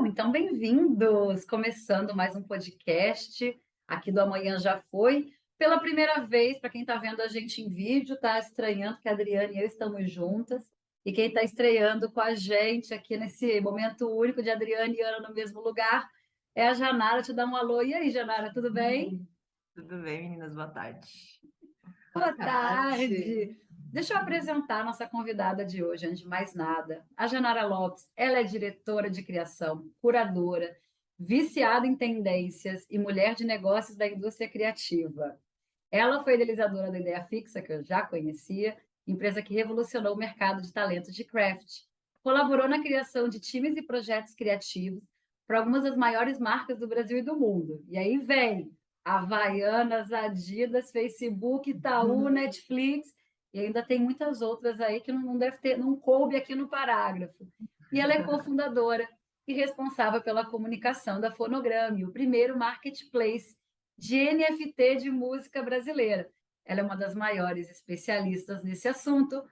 Bom, então bem-vindos! Começando mais um podcast aqui do Amanhã Já Foi. Pela primeira vez, para quem está vendo a gente em vídeo, está estranhando que a Adriane e eu estamos juntas. E quem está estreando com a gente aqui nesse momento único de Adriane e Ana no mesmo lugar é a Janara. Te dá um alô. E aí, Janara, tudo bem? Tudo bem, meninas? Boa tarde. Boa tarde! Deixa eu apresentar a nossa convidada de hoje, antes de mais nada. A Janara Lopes, ela é diretora de criação, curadora, viciada em tendências e mulher de negócios da indústria criativa. Ela foi idealizadora da Ideia Fixa, que eu já conhecia, empresa que revolucionou o mercado de talentos de craft. Colaborou na criação de times e projetos criativos para algumas das maiores marcas do Brasil e do mundo. E aí vem Havaianas, Adidas, Facebook, Itaú, Netflix, e ainda tem muitas outras aí que não deve ter, não coube aqui no parágrafo. E ela é cofundadora e responsável pela comunicação da Fonograme, o primeiro marketplace de NFT de música brasileira. Ela é uma das maiores especialistas nesse assunto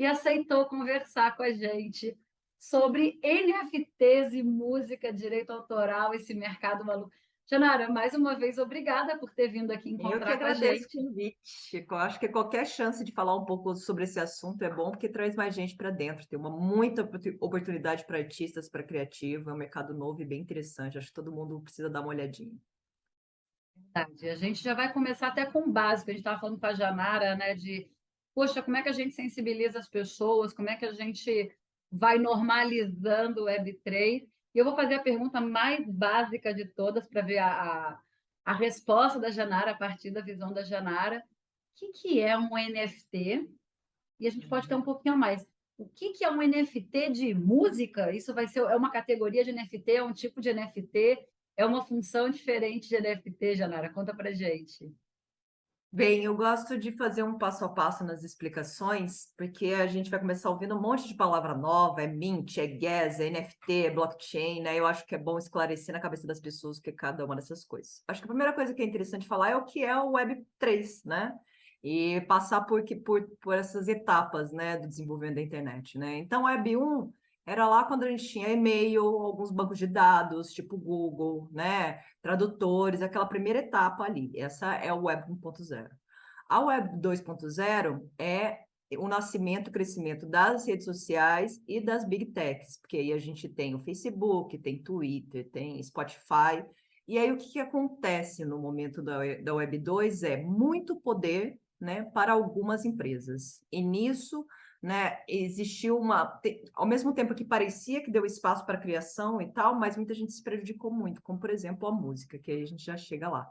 e aceitou conversar com a gente sobre NFTs e música, direito autoral, esse mercado maluco. Janara, mais uma vez, obrigada por ter vindo aqui Eu que encontrar com a agradeço o gente. convite. Eu acho que qualquer chance de falar um pouco sobre esse assunto é bom, porque traz mais gente para dentro. Tem muita oportunidade para artistas, para criativo. É um mercado novo e bem interessante. Acho que todo mundo precisa dar uma olhadinha. Verdade. A gente já vai começar até com o básico. A gente estava falando com a Janara, né, de, poxa, como é que a gente sensibiliza as pessoas, como é que a gente vai normalizando o Web3. E eu vou fazer a pergunta mais básica de todas para ver a resposta da Janara a partir da visão da Janara. O que é um NFT? E a gente pode ter um pouquinho mais. O que é um NFT de música? Isso vai ser é uma categoria de NFT, é um tipo de NFT, é uma função diferente de NFT, Janara? Conta pra gente. Bem, eu gosto de fazer um passo a passo nas explicações, porque a gente vai começar ouvindo um monte de palavra nova, é mint, é gas, é NFT, é blockchain, né? Eu acho que é bom esclarecer na cabeça das pessoas o que é cada uma dessas coisas. Acho que a primeira coisa que é interessante falar é o que é o Web3, né? E passar por essas etapas, né, do desenvolvimento da internet, né? Então, Web 1 era lá quando a gente tinha e-mail, alguns bancos de dados, tipo Google, né? Tradutores, aquela primeira etapa ali. Essa é o Web 1.0. A Web 2.0 é o nascimento, o crescimento das redes sociais e das big techs, porque aí a gente tem o Facebook, tem Twitter, tem Spotify. E aí o que acontece no momento da Web 2 é muito poder, né, para algumas empresas. E nisso, né, existiu ao mesmo tempo que parecia que deu espaço para a criação e tal, mas muita gente se prejudicou muito, como por exemplo a música, que aí a gente já chega lá.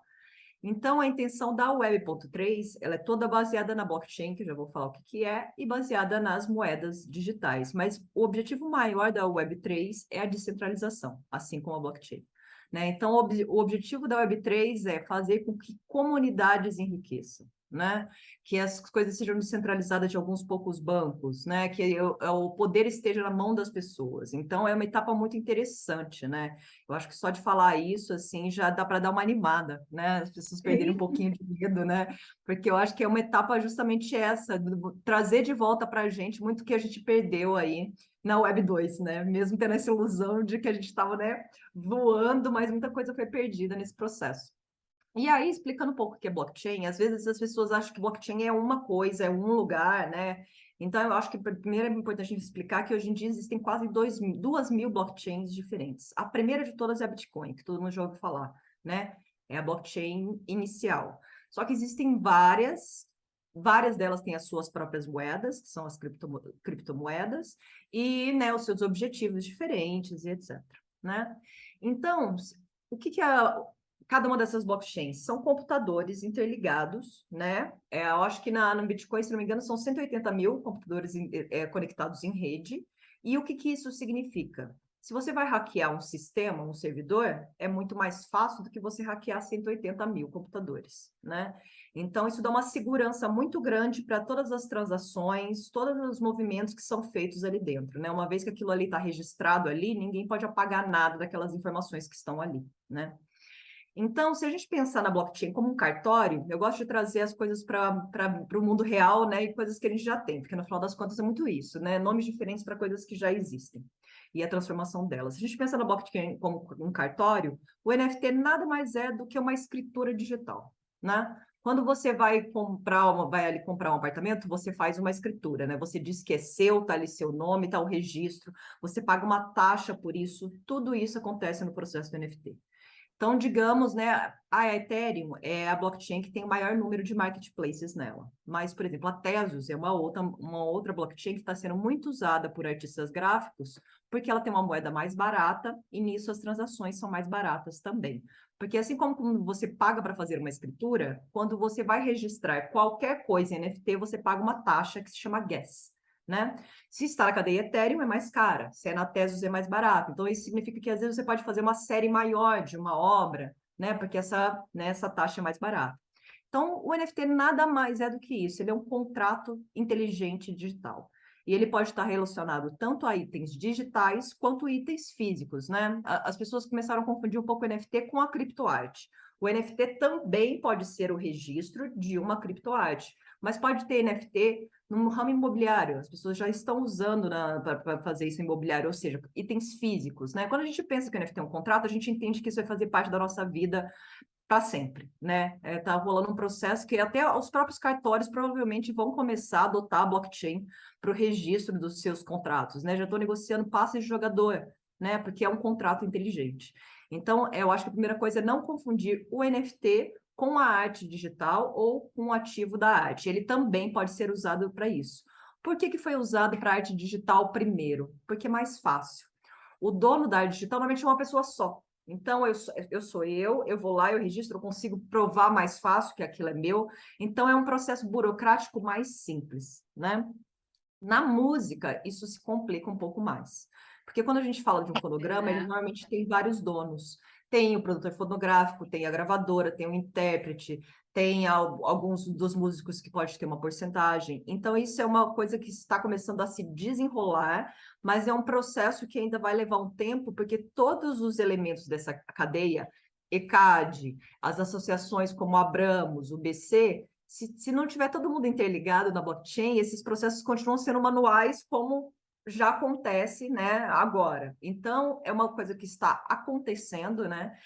Então, a intenção da Web3, ela é toda baseada na blockchain, que eu já vou falar o que que é, e baseada nas moedas digitais. Mas o objetivo maior da Web3 é a descentralização, assim como a blockchain. Né? Então, o objetivo da Web3 é fazer com que comunidades enriqueçam, né? Que as coisas sejam descentralizadas de alguns poucos bancos, né? Que o poder esteja na mão das pessoas. Então, é uma etapa muito interessante, né? Eu acho que só de falar isso, assim, já dá para dar uma animada, né? As pessoas perderem um pouquinho de medo, né? Porque eu acho que é uma etapa justamente essa, trazer de volta para a gente muito que a gente perdeu aí na Web 2, né? Mesmo tendo essa ilusão de que a gente estava, né, voando, mas muita coisa foi perdida nesse processo. E aí, explicando um pouco o que é blockchain, às vezes as pessoas acham que blockchain é uma coisa, é um lugar, né? Então, eu acho que primeiro é importante explicar que hoje em dia existem quase 2.000 blockchains diferentes. A primeira de todas é a Bitcoin, que todo mundo já ouviu falar, né? É a blockchain inicial. Só que existem várias delas têm as suas próprias moedas, que são as criptomoedas, e, né, os seus objetivos diferentes e etc, né? Então, o que é cada uma dessas blockchains? São computadores interligados, né? Eu acho que no Bitcoin, se não me engano, são 180 mil computadores conectados em rede. E o que isso significa? Se você vai hackear um sistema, um servidor, é muito mais fácil do que você hackear 180 mil computadores, né? Então, isso dá uma segurança muito grande para todas as transações, todos os movimentos que são feitos ali dentro, né? Uma vez que aquilo ali está registrado ali, ninguém pode apagar nada daquelas informações que estão ali, né? Então, se a gente pensar na blockchain como um cartório, eu gosto de trazer as coisas para o mundo real, né? E coisas que a gente já tem, porque no final das contas é muito isso, né? Nomes diferentes para coisas que já existem. e a transformação delas. Se a gente pensa na blockchain como um cartório, o NFT nada mais é do que uma escritura digital, né? Quando você vai ali comprar um apartamento, você faz uma escritura, né? Você diz que é seu, tá ali seu nome, tá o registro, você paga uma taxa por isso, tudo isso acontece no processo do NFT. Então, digamos, né, a Ethereum é a blockchain que tem o maior número de marketplaces nela. Mas, por exemplo, a Tezos é uma outra blockchain que está sendo muito usada por artistas gráficos, porque ela tem uma moeda mais barata e nisso as transações são mais baratas também. Porque assim como você paga para fazer uma escritura, quando você vai registrar qualquer coisa em NFT, você paga uma taxa que se chama gas, né? Se está na cadeia Ethereum, é mais cara. Se é na Tezos, é mais barato. Então, isso significa que, às vezes, você pode fazer uma série maior de uma obra, né? Porque essa taxa é mais barata. Então, o NFT nada mais é do que isso. Ele é um contrato inteligente digital. E ele pode estar relacionado tanto a itens digitais quanto itens físicos, né? As pessoas começaram a confundir um pouco o NFT com a criptoarte. O NFT também pode ser o registro de uma criptoarte, mas pode ter NFT no ramo imobiliário. As pessoas já estão usando para fazer isso em imobiliário, ou seja, itens físicos, né? Quando a gente pensa que o NFT é um contrato, a gente entende que isso vai fazer parte da nossa vida para sempre, né? Tá rolando um processo que até os próprios cartórios provavelmente vão começar a adotar a blockchain para o registro dos seus contratos, né? Já estou negociando passe de jogador, né? Porque é um contrato inteligente. Então, eu acho que a primeira coisa é não confundir o NFT com a arte digital ou com o ativo da arte. Ele também pode ser usado para isso. Por que foi usado para arte digital primeiro? Porque é mais fácil. O dono da arte digital normalmente é uma pessoa só. Então, eu vou lá, eu registro, eu consigo provar mais fácil que aquilo é meu. Então, é um processo burocrático mais simples, né? Na música, isso se complica um pouco mais. Porque quando a gente fala de um fonograma, ele normalmente tem vários donos. Tem o produtor fonográfico, tem a gravadora, tem o intérprete, tem alguns dos músicos que pode ter uma porcentagem. Então, isso é uma coisa que está começando a se desenrolar, mas é um processo que ainda vai levar um tempo, porque todos os elementos dessa cadeia, ECAD, as associações como a Abramos, o BC, se não tiver todo mundo interligado na blockchain, esses processos continuam sendo manuais, como já acontece, né, agora. Então, é uma coisa que está acontecendo, né?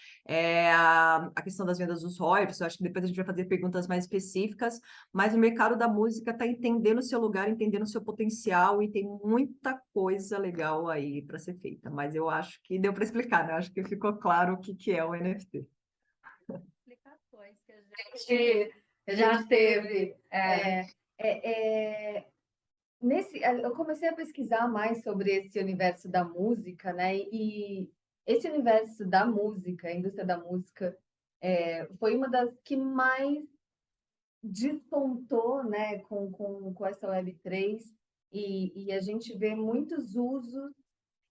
A questão das vendas dos royalties, eu acho que depois a gente vai fazer perguntas mais específicas, mas o mercado da música está entendendo o seu lugar, entendendo o seu potencial, e tem muita coisa legal aí para ser feita. Mas eu acho que deu para explicar, né? Eu acho que ficou claro o que é o NFT. Explicações que a gente já teve. Eu comecei a pesquisar mais sobre esse universo da música, né? E esse universo da música, a indústria da música, foi uma das que mais despontou, né, com essa Web3, e a gente vê muitos usos,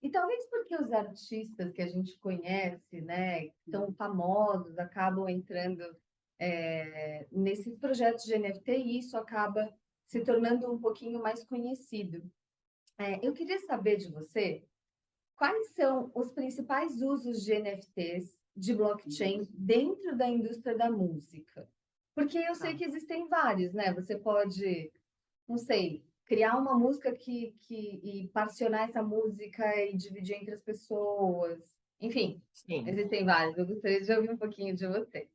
e talvez porque os artistas que a gente conhece, né, tão famosos, acabam entrando nesses projetos de NFT, e isso acaba se tornando um pouquinho mais conhecido. Eu queria saber de você quais são os principais usos de NFTs, de blockchain, dentro da indústria da música. Porque eu sei que existem vários, né? Você pode, não sei, criar uma música e particionar essa música e dividir entre as pessoas. Enfim, Sim. existem vários. Eu gostaria de ouvir um pouquinho de você.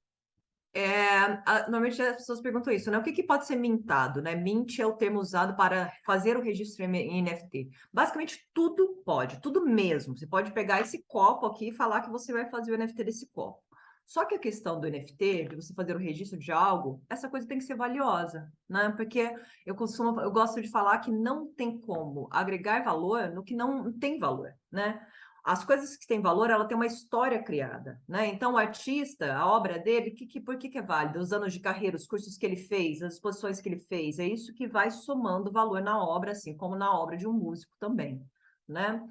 Normalmente as pessoas perguntam isso, né? O que pode ser mintado, né? Mint é o termo usado para fazer o registro em NFT. Basicamente, tudo pode, tudo mesmo. Você pode pegar esse copo aqui e falar que você vai fazer o NFT desse copo. Só que a questão do NFT, de você fazer o registro de algo, essa coisa tem que ser valiosa, né? Porque eu gosto de falar que não tem como agregar valor no que não tem valor, né? As coisas que têm valor, ela tem uma história criada, né? Então, o artista, a obra dele, por que é válida? Os anos de carreira, os cursos que ele fez, as exposições que ele fez, é isso que vai somando valor na obra, assim como na obra de um músico também, né?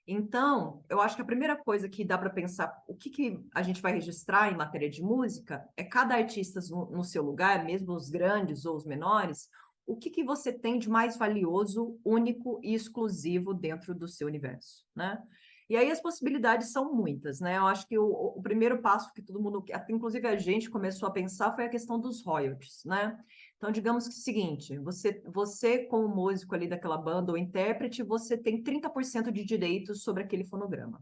Então, eu acho que a primeira coisa que dá para pensar, o que a gente vai registrar em matéria de música, é cada artista no seu lugar, mesmo os grandes ou os menores, o que você tem de mais valioso, único e exclusivo dentro do seu universo, né? E aí as possibilidades são muitas, né? Eu acho que o primeiro passo que todo mundo, inclusive a gente, começou a pensar foi a questão dos royalties, né? Então, digamos que é o seguinte, você como músico ali daquela banda ou intérprete, você tem 30% de direitos sobre aquele fonograma.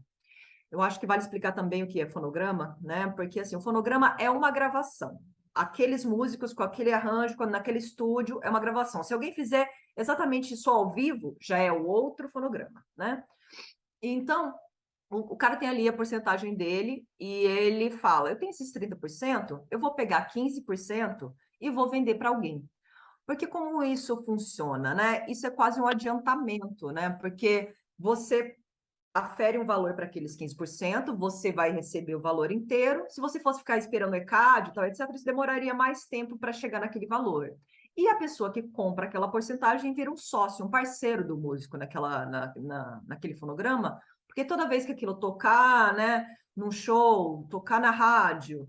Eu acho que vale explicar também o que é fonograma, né? Porque assim, o fonograma é uma gravação. Aqueles músicos com aquele arranjo, naquele estúdio, é uma gravação. Se alguém fizer exatamente isso ao vivo, já é o outro fonograma, né? Então, o cara tem ali a porcentagem dele e ele fala: eu tenho esses 30%, eu vou pegar 15% e vou vender para alguém. Porque como isso funciona, né? Isso é quase um adiantamento, né? Porque você afere um valor para aqueles 15%, você vai receber o valor inteiro. Se você fosse ficar esperando o ECAD, tal, etc., isso demoraria mais tempo para chegar naquele valor. E a pessoa que compra aquela porcentagem vira um sócio, um parceiro do músico naquele fonograma, porque toda vez que aquilo tocar, né, num show, tocar na rádio,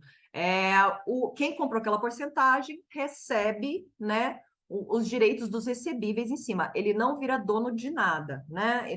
quem comprou aquela porcentagem recebe, né, os direitos dos recebíveis em cima. Ele não vira dono de nada, né?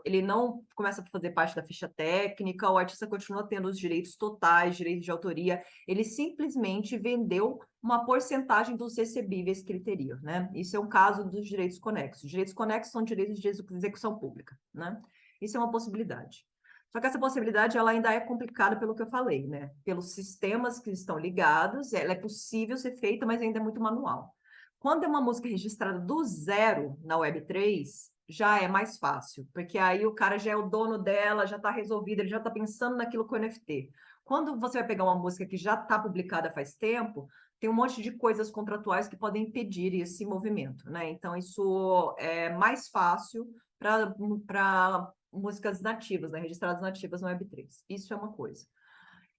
Ele não começa a fazer parte da ficha técnica, o artista continua tendo os direitos totais, direitos de autoria. Ele simplesmente vendeu uma porcentagem dos recebíveis que ele teria, né? Isso é um caso dos direitos conexos. Direitos conexos são direitos de execução pública, né? Isso é uma possibilidade. Só que essa possibilidade ela ainda é complicada pelo que eu falei, né? Pelos sistemas que estão ligados, ela é possível ser feita, mas ainda é muito manual. Quando é uma música registrada do zero na Web3, já é mais fácil, porque aí o cara já é o dono dela, já está resolvido, ele já está pensando naquilo com o NFT. Quando você vai pegar uma música que já está publicada faz tempo, tem um monte de coisas contratuais que podem impedir esse movimento, né? Então, isso é mais fácil para músicas nativas, né? Registradas nativas no Web3. Isso é uma coisa.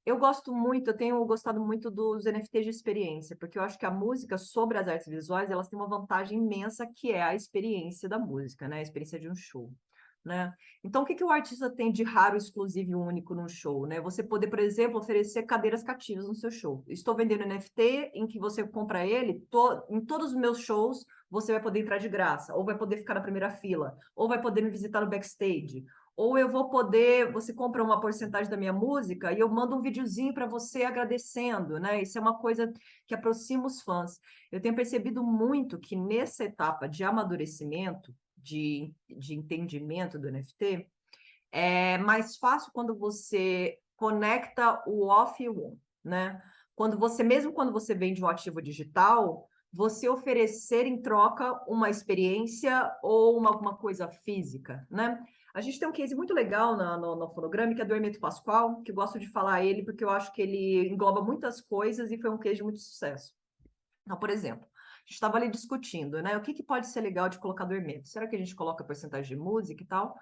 Eu tenho gostado muito dos NFTs de experiência, porque eu acho que a música sobre as artes visuais, elas têm uma vantagem imensa, que é a experiência da música, né? A experiência de um show, né? Então, o que o artista tem de raro, exclusivo e único num show, né? Você poder, por exemplo, oferecer cadeiras cativas no seu show. Estou vendendo NFT em que você compra ele, em todos os meus shows, você vai poder entrar de graça, ou vai poder ficar na primeira fila, ou vai poder me visitar no backstage, ou eu vou poder, você compra uma porcentagem da minha música e eu mando um videozinho para você agradecendo, né? Isso é uma coisa que aproxima os fãs. Eu tenho percebido muito que nessa etapa de amadurecimento, de entendimento do NFT, é mais fácil quando você conecta o off e o on, né? Mesmo quando você vende um ativo digital, você oferecer em troca uma experiência ou alguma coisa física, né? A gente tem um case muito legal no Fonograma, que é do Hermeto Pascoal, que eu gosto de falar ele, porque eu acho que ele engloba muitas coisas e foi um case de muito sucesso. Então, por exemplo, a gente estava ali discutindo, né? O que pode ser legal de colocar do Hermeto? Será que a gente coloca porcentagem de música e tal?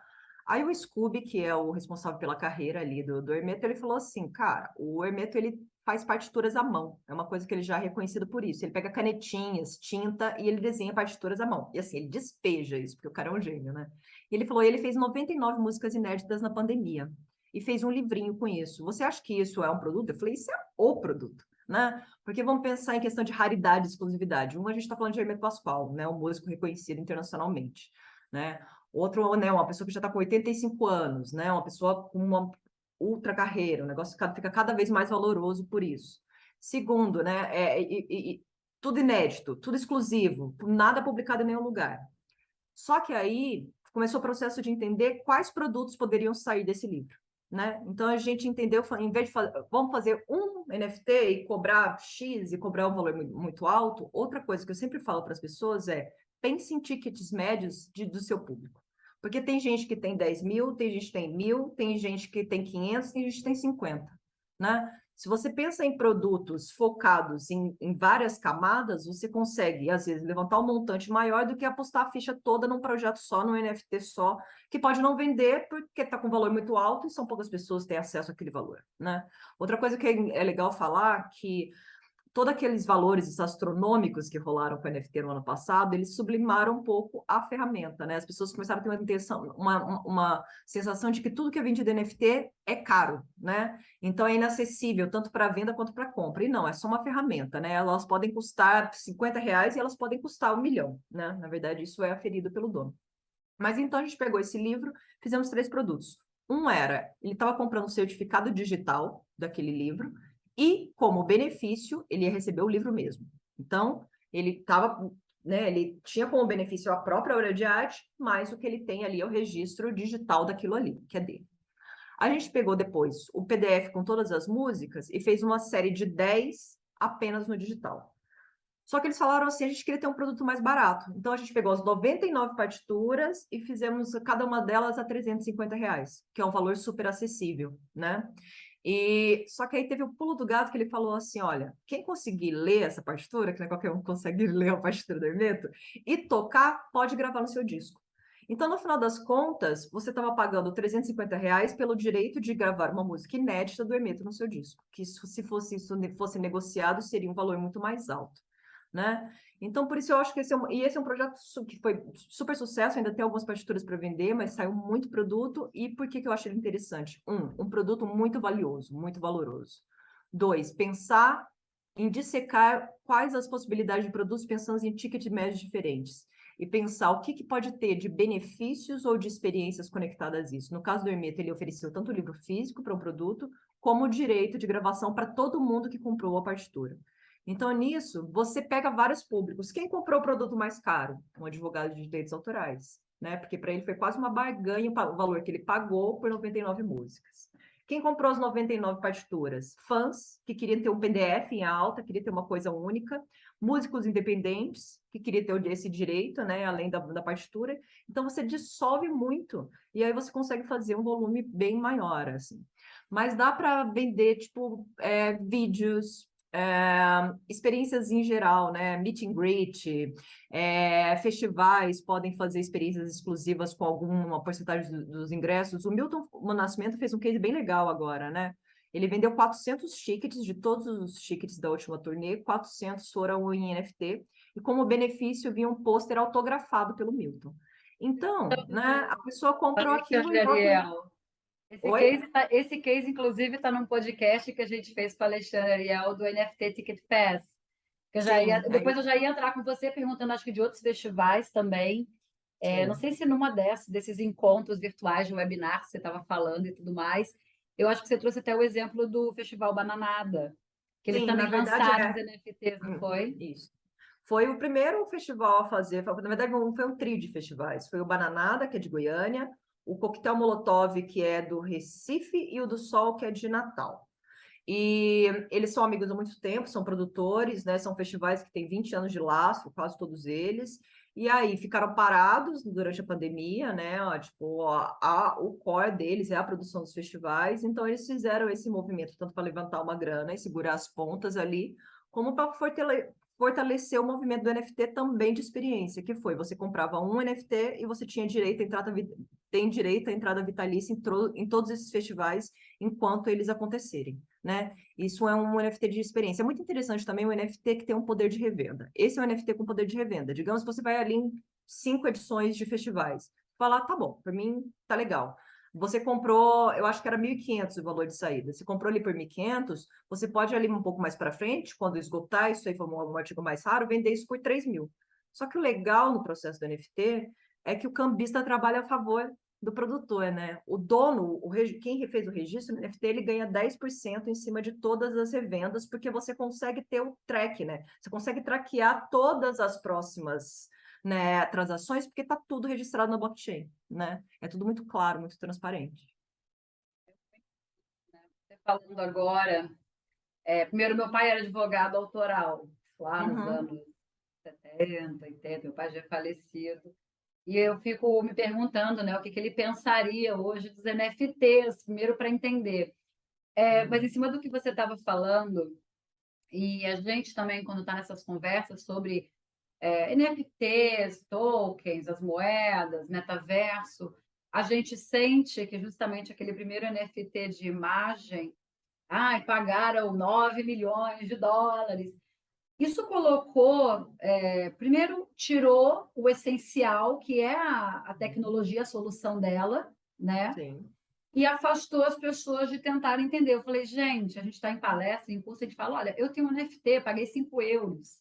Aí o Scooby, que é o responsável pela carreira ali do Hermeto, ele falou assim, cara, o Hermeto, ele faz partituras à mão. É uma coisa que ele já é reconhecido por isso. Ele pega canetinhas, tinta e ele desenha partituras à mão. E assim, ele despeja isso, porque o cara é um gênio, né? E ele falou, ele fez 99 músicas inéditas na pandemia. E fez um livrinho com isso. Você acha que isso é um produto? Eu falei, isso é o produto, né? Porque vamos pensar em questão de raridade e exclusividade. A gente está falando de Hermeto Pascoal, né? Um músico reconhecido internacionalmente, né? Outro, né? Uma pessoa que já está com 85 anos, né? Uma pessoa com uma ultra carreira, o negócio fica cada vez mais valoroso por isso. Segundo, né? Tudo inédito, tudo exclusivo, nada publicado em nenhum lugar. Só que aí começou o processo de entender quais produtos poderiam sair desse livro, né? Então a gente entendeu, em vez de vamos fazer um NFT e cobrar X e cobrar um valor muito alto, outra coisa que eu sempre falo para as pessoas é pense em tickets médios do seu público. Porque tem gente que tem 10 mil, tem gente que tem 1.000, tem gente que tem 500, tem gente que tem 50, né? Se você pensa em produtos focados em várias camadas, você consegue, às vezes, levantar um montante maior do que apostar a ficha toda num projeto só, num NFT só, que pode não vender porque está com valor muito alto e são poucas pessoas que têm acesso àquele valor, né? Outra coisa que é legal falar que todos aqueles valores astronômicos que rolaram com o NFT no ano passado, eles sublimaram um pouco a ferramenta, né? As pessoas começaram a ter uma sensação de que tudo que é vendido NFT é caro, né? Então é inacessível, tanto para venda quanto para compra. E não, é só uma ferramenta, né? Elas podem custar R$50 e elas podem custar 1 milhão, né? Na verdade, isso é aferido pelo dono. Mas então a gente pegou esse livro, fizemos 3 produtos. Ele estava comprando um certificado digital daquele livro, e, como benefício, ele ia receber o livro mesmo. Então, Ele tava, né, ele tinha como benefício a própria obra de arte, mas o que ele tem ali é o registro digital daquilo ali, que é dele. A gente pegou depois o PDF com todas as músicas e fez uma série de 10 apenas no digital. Só que eles falaram assim, a gente queria ter um produto mais barato. Então a gente pegou as 99 partituras e fizemos cada uma delas a R$ 350, que é um valor super acessível, né? E só que aí teve o pulo do gato que ele falou assim: olha, quem conseguir ler essa partitura, que não é qualquer um consegue ler a partitura do Hermeto, e tocar, pode gravar no seu disco. Então, no final das contas, você estava pagando R$ 350 pelo direito de gravar uma música inédita do Hermeto no seu disco, que se fosse isso fosse negociado, seria um valor muito mais alto, né? Então, por isso eu acho que esse é um projeto que foi super sucesso, ainda tem algumas partituras para vender, mas saiu muito produto. E por que eu acho ele interessante? Um produto muito valioso, muito valoroso. 2, pensar em dissecar quais as possibilidades de produtos, pensando em ticket médios diferentes. E pensar o que pode ter de benefícios ou de experiências conectadas a isso. No caso do Hermeto, ele ofereceu tanto o livro físico para um produto, como o direito de gravação para todo mundo que comprou a partitura. Então, nisso, você pega vários públicos. Quem comprou o produto mais caro? Um advogado de direitos autorais, né? Porque para ele foi quase uma barganha o valor que ele pagou por 99 músicas. Quem comprou as 99 partituras? Fãs, que queriam ter um PDF em alta, queriam ter uma coisa única. Músicos independentes, que queriam ter esse direito, né? Além da partitura. Então, você dissolve muito. E aí você consegue fazer um volume bem maior, assim. Mas dá para vender, tipo, vídeos, experiências em geral, né? Meet and greet, festivais podem fazer experiências exclusivas com alguma porcentagem dos ingressos. O Milton Nascimento fez um case bem legal agora, né? Ele vendeu 400 tickets, de todos os tickets da última turnê, 400 foram em NFT, e como benefício vinha um pôster autografado pelo Milton. Então, né, a pessoa comprou aquilo Alexandre em troca... Ariel. Oi? Esse case, inclusive, está num podcast que a gente fez com a Alexandre Ariel do NFT Ticket Pass. Que Sim, depois eu já ia entrar com você perguntando, acho que de outros festivais também. Não sim. sei se numa desses encontros virtuais de webinar que você estava falando e tudo mais, eu acho que você trouxe até o exemplo do Festival Bananada, que eles Sim, na também verdade lançaram os NFTs, não foi? Isso. Foi o primeiro festival a fazer, na verdade foi um trio de festivais. Foi o Bananada, que é de Goiânia, o Coquetel Molotov, que é do Recife, e o do Sol, que é de Natal. E eles são amigos há muito tempo, são produtores, né? São festivais que têm 20 anos de laço, quase todos eles. E aí ficaram parados durante a pandemia, né? Tipo, o core deles é a produção dos festivais, então eles fizeram esse movimento tanto para levantar uma grana e segurar as pontas ali, como para fortalecer o movimento do NFT também de experiência, que foi você comprava um NFT e você tinha direito a entrada, tem direito à entrada vitalícia em todos esses festivais enquanto eles acontecerem, né? Isso é um NFT de experiência. É muito interessante também o NFT que tem um poder de revenda. Esse é um NFT com poder de revenda. Digamos que você vai ali em 5 edições de festivais. Falar, tá bom, para mim tá legal. Você comprou, eu acho que era 1.500 o valor de saída. Você comprou ali por 1.500, você pode ali um pouco mais para frente, quando esgotar, isso aí for um artigo mais raro, vender isso por 3.000. Só que o legal no processo do NFT é que o cambista trabalha a favor do produtor, né? O dono, quem fez o registro do NFT, ele ganha 10% em cima de todas as revendas, porque você consegue ter o track, né? Você consegue traquear todas as próximas, né, transações, porque está tudo registrado na blockchain, né? É tudo muito claro, muito transparente. Você falando agora, primeiro, meu pai era advogado autoral, lá nos Uhum. anos 70, 80, meu pai já é falecido. E eu fico me perguntando, né, o que ele pensaria hoje dos NFTs, primeiro para entender. Mas em cima do que você estava falando, e a gente também, quando está nessas conversas sobre NFTs, tokens, as moedas, metaverso, a gente sente que justamente aquele primeiro NFT de imagem, pagaram 9 milhões de dólares. Isso colocou, primeiro, tirou o essencial, que é a tecnologia, a solução dela, né? Sim. E afastou as pessoas de tentar entender. Eu falei, gente, a gente está em palestra, em curso, a gente fala, olha, eu tenho um NFT, paguei 5 euros.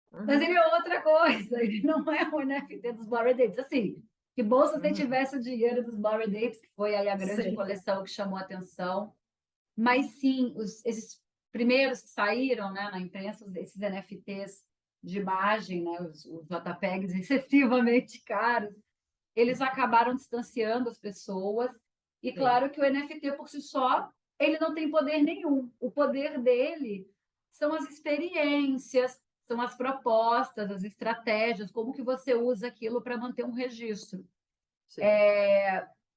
Mas ele Uhum. é outra coisa, ele não é o NFT dos Bored Apes. Assim, que bom se você Uhum. tivesse o dinheiro dos Bored Apes, que foi aí a grande Sim. coleção que chamou a atenção. Mas sim, esses primeiros que saíram, né, na imprensa, esses NFTs de imagem, né, os JPEGs excessivamente caros, eles acabaram distanciando as pessoas. E Sim. claro que o NFT por si só, ele não tem poder nenhum. O poder dele são as experiências, são as propostas, as estratégias, como que você usa aquilo para manter um registro. Sim.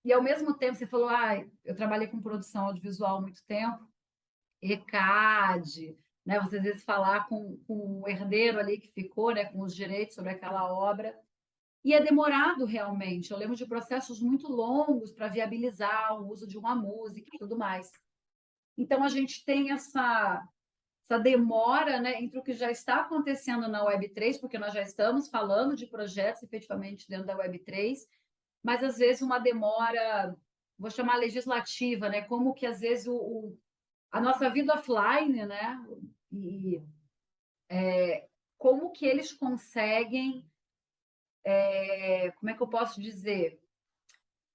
E ao mesmo tempo, você falou, eu trabalhei com produção audiovisual há muito tempo, ECAD, né? Você às vezes falar com o herdeiro ali que ficou, né, com os direitos sobre aquela obra. E é demorado realmente. Eu lembro de processos muito longos para viabilizar o uso de uma música e tudo mais. Então a gente tem essa demora, né, entre o que já está acontecendo na Web3, porque nós já estamos falando de projetos efetivamente dentro da Web3, mas às vezes uma demora, vou chamar legislativa, né, como que às vezes a nossa vida offline, né, e como que eles conseguem, como é que eu posso dizer,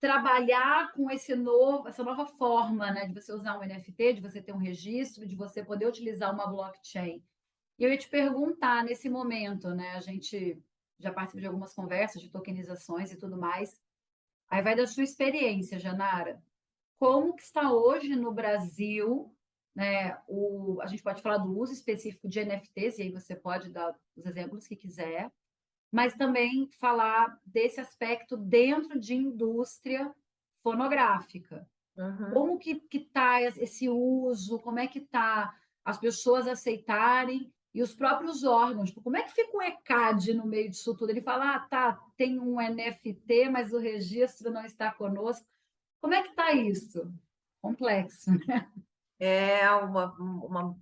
trabalhar com essa nova forma, né, de você usar um NFT, de você ter um registro, de você poder utilizar uma blockchain. E eu ia te perguntar nesse momento, né, a gente já participa de algumas conversas de tokenizações e tudo mais. Aí vai da sua experiência, Janara. Como que está hoje no Brasil, né? A gente pode falar do uso específico de NFTs, e aí você pode dar os exemplos que quiser, mas também falar desse aspecto dentro de indústria fonográfica. Uhum. Como que está esse uso? Como é que está as pessoas aceitarem e os próprios órgãos? Tipo, como é que fica o ECAD no meio disso tudo? Ele fala, tá, tem um NFT, mas o registro não está conosco. Como é que está isso? Complexo.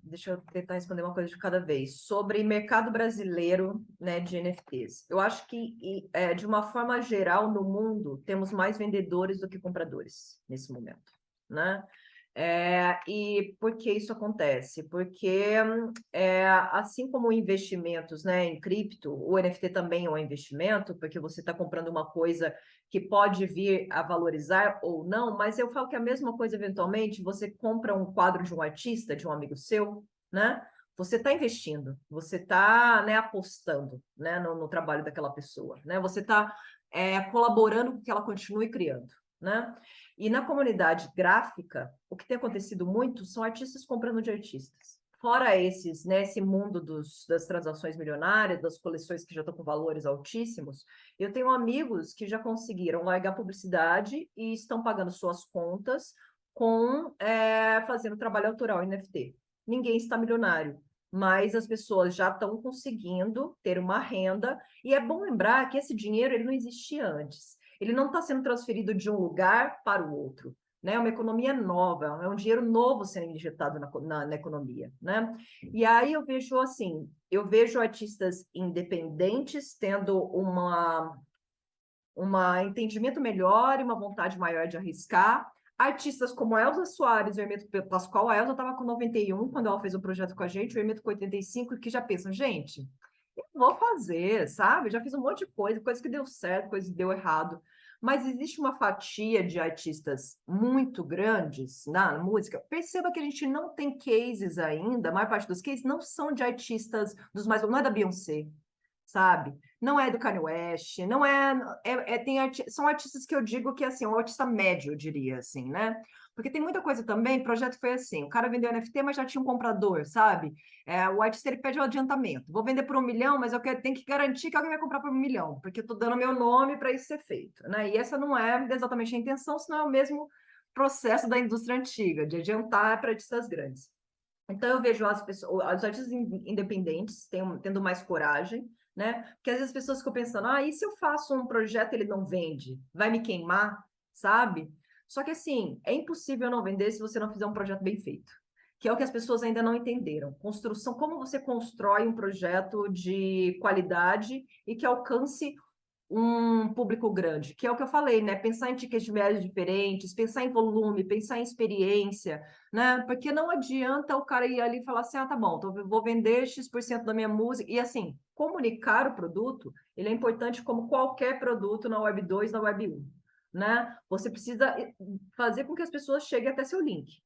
Deixa eu tentar responder uma coisa de cada vez. Sobre mercado brasileiro, né, de NFTs. Eu acho que, de uma forma geral, no mundo, temos mais vendedores do que compradores nesse momento, né? E por que isso acontece? Porque, assim como investimentos, né, em cripto, o NFT também é um investimento, porque você está comprando uma coisa que pode vir a valorizar ou não, mas eu falo que é a mesma coisa, eventualmente, você compra um quadro de um artista, de um amigo seu, né? Você está investindo, você está, né, apostando, né, no trabalho daquela pessoa, né? Você está colaborando com que ela continue criando, né? E na comunidade gráfica, o que tem acontecido muito são artistas comprando de artistas. Fora esses, né, esse mundo das transações milionárias, das coleções que já estão com valores altíssimos, eu tenho amigos que já conseguiram largar publicidade e estão pagando suas contas fazendo trabalho autoral em NFT. Ninguém está milionário, mas as pessoas já estão conseguindo ter uma renda, e é bom lembrar que esse dinheiro ele não existia antes. Ele não está sendo transferido de um lugar para o outro, né? É uma economia nova, é um dinheiro novo sendo injetado na economia, né? E aí eu vejo assim, eu vejo artistas independentes tendo uma entendimento melhor e uma vontade maior de arriscar. Artistas como a Elza Soares, o Hermeto Pascoal, a Elza estava com 91 quando ela fez o projeto com a gente, o Hermeto com 85, que já pensam, gente, eu vou fazer, sabe? Já fiz um monte de coisa que deu certo, coisa que deu errado. Mas existe uma fatia de artistas muito grandes na música. Perceba que a gente não tem cases ainda, a maior parte dos cases não são de artistas não é da Beyoncé, sabe? Não é do Kanye West, não são artistas que eu digo que, assim, um artista médio, eu diria, assim, né? Porque tem muita coisa também, o projeto foi assim, o cara vendeu NFT, mas já tinha um comprador, sabe? O artista, ele pede um adiantamento, vou vender por 1 milhão, mas tenho que garantir que alguém vai comprar por 1 milhão, porque eu tô dando meu nome para isso ser feito, né? E essa não é exatamente a intenção, senão é o mesmo processo da indústria antiga, de adiantar para artistas grandes. Então, eu vejo os artistas independentes tendo mais coragem, né? Porque às vezes as pessoas ficam pensando, e se eu faço um projeto e ele não vende? Vai me queimar, sabe? Só que assim, é impossível não vender se você não fizer um projeto bem feito. Que é o que as pessoas ainda não entenderam. Construção, como você constrói um projeto de qualidade e que alcance um público grande, que é o que eu falei, né? Pensar em tickets de médias diferentes, pensar em volume, pensar em experiência, né? Porque não adianta o cara ir ali e falar assim, tá bom, então eu vou vender X% da minha música. E assim, comunicar o produto, ele é importante como qualquer produto na Web 2, na Web 1, né? Você precisa fazer com que as pessoas cheguem até seu link.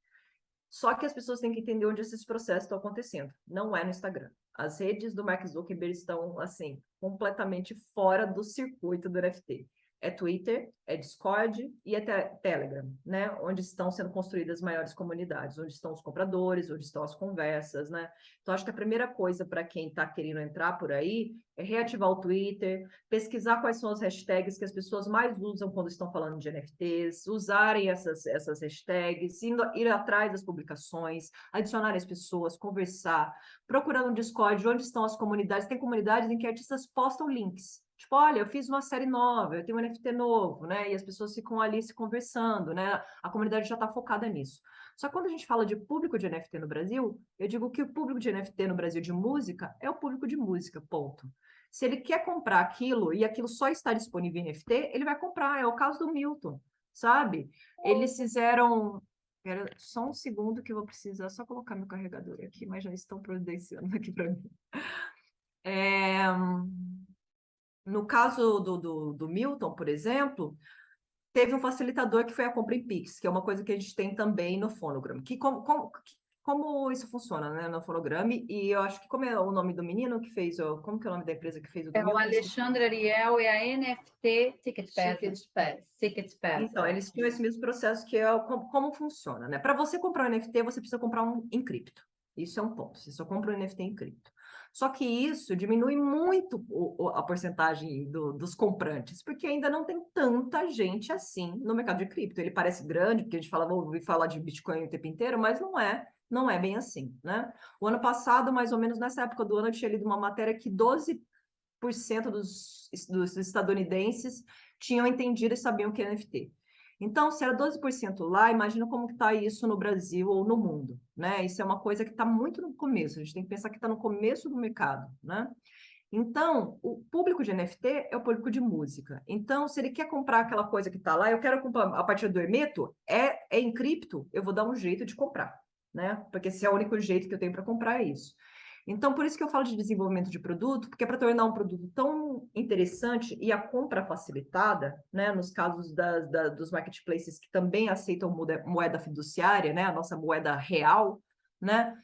Só que as pessoas têm que entender onde esses processos estão acontecendo. Não é no Instagram. As redes do Mark Zuckerberg estão, assim, completamente fora do circuito do NFT. É Twitter, é Discord e é Telegram, né? Onde estão sendo construídas as maiores comunidades, onde estão os compradores, onde estão as conversas, né? Então, acho que a primeira coisa para quem está querendo entrar por aí é reativar o Twitter, pesquisar quais são as hashtags que as pessoas mais usam quando estão falando de NFTs, usarem essas hashtags, ir atrás das publicações, adicionar as pessoas, conversar, procurando no Discord onde estão as comunidades. Tem comunidades em que artistas postam links. Tipo, olha, eu fiz uma série nova, eu tenho um NFT novo, né? E as pessoas ficam ali se conversando, né? A comunidade já está focada nisso. Só que quando a gente fala de público de NFT no Brasil, eu digo que o público de NFT no Brasil de música é o público de música, ponto. Se ele quer comprar aquilo e aquilo só está disponível em NFT, ele vai comprar. É o caso do Milton, sabe? Eles fizeram. Espera só um segundo que eu vou precisar só colocar meu carregador aqui, mas já estão providenciando aqui para mim. No caso do Milton, por exemplo, teve um facilitador que foi a compra em Pix, que é uma coisa que a gente tem também no Fonogram. Como isso funciona, né, no Fonogram? E eu acho que como é o nome do menino que fez, como que é o nome da empresa que fez o do É o Milton? Alexandre Ariel e a NFT Ticket Pass. Ticket Pass. Então, eles tinham esse mesmo processo que é como funciona, né? Para você comprar um NFT, você precisa comprar um em cripto. Isso é um ponto. Você só compra um NFT em cripto. Só que isso diminui muito a porcentagem dos comprantes, porque ainda não tem tanta gente assim no mercado de cripto. Ele parece grande, porque a gente ouve falar de Bitcoin o tempo inteiro, mas não é bem assim, né? O ano passado, mais ou menos nessa época do ano, eu tinha lido uma matéria que 12% dos estadunidenses tinham entendido e sabiam o que é NFT. Então, se era 12% lá, imagina como que está isso no Brasil ou no mundo, né? Isso é uma coisa que está muito no começo, a gente tem que pensar que está no começo do mercado, né? Então, o público de NFT é o público de música. Então, se ele quer comprar aquela coisa que está lá, eu quero comprar a partir do Hermeto, é em cripto, eu vou dar um jeito de comprar, né? Porque esse é o único jeito que eu tenho para comprar é isso. Então, por isso que eu falo de desenvolvimento de produto, porque é para tornar um produto tão interessante e a compra facilitada, né, nos casos dos marketplaces que também aceitam moeda fiduciária, né, a nossa moeda real, né,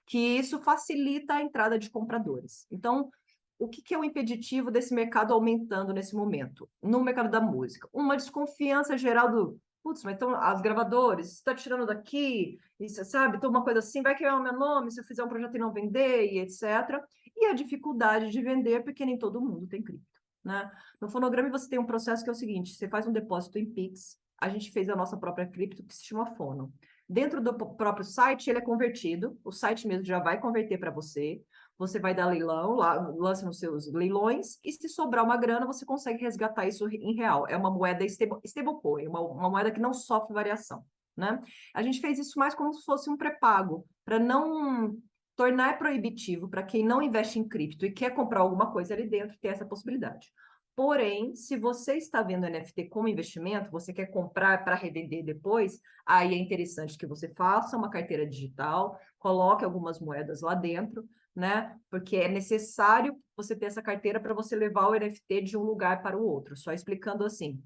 que isso facilita a entrada de compradores. Então, o que é o impeditivo desse mercado aumentando nesse momento? No mercado da música, uma desconfiança geral do putz, mas então as gravadoras, está tirando daqui, isso, sabe? Então, uma coisa assim, vai queimar o meu nome se eu fizer um projeto e não vender, e etc. E a dificuldade de vender, porque nem todo mundo tem cripto, né? No Fonograma, você tem um processo que é o seguinte, você faz um depósito em Pix, a gente fez a nossa própria cripto, que se chama Fono. Dentro do próprio site, ele é convertido, o site mesmo já vai converter para você, você vai dar leilão, lança nos seus leilões, e se sobrar uma grana, você consegue resgatar isso em real. É uma moeda stablecoin, uma moeda que não sofre variação, né? A gente fez isso mais como se fosse um pré-pago, para não tornar proibitivo para quem não investe em cripto e quer comprar alguma coisa ali dentro, ter essa possibilidade. Porém, se você está vendo NFT como investimento, você quer comprar para revender depois, aí é interessante que você faça uma carteira digital, coloque algumas moedas lá dentro, né? Porque é necessário você ter essa carteira para você levar o NFT de um lugar para o outro. Só explicando assim,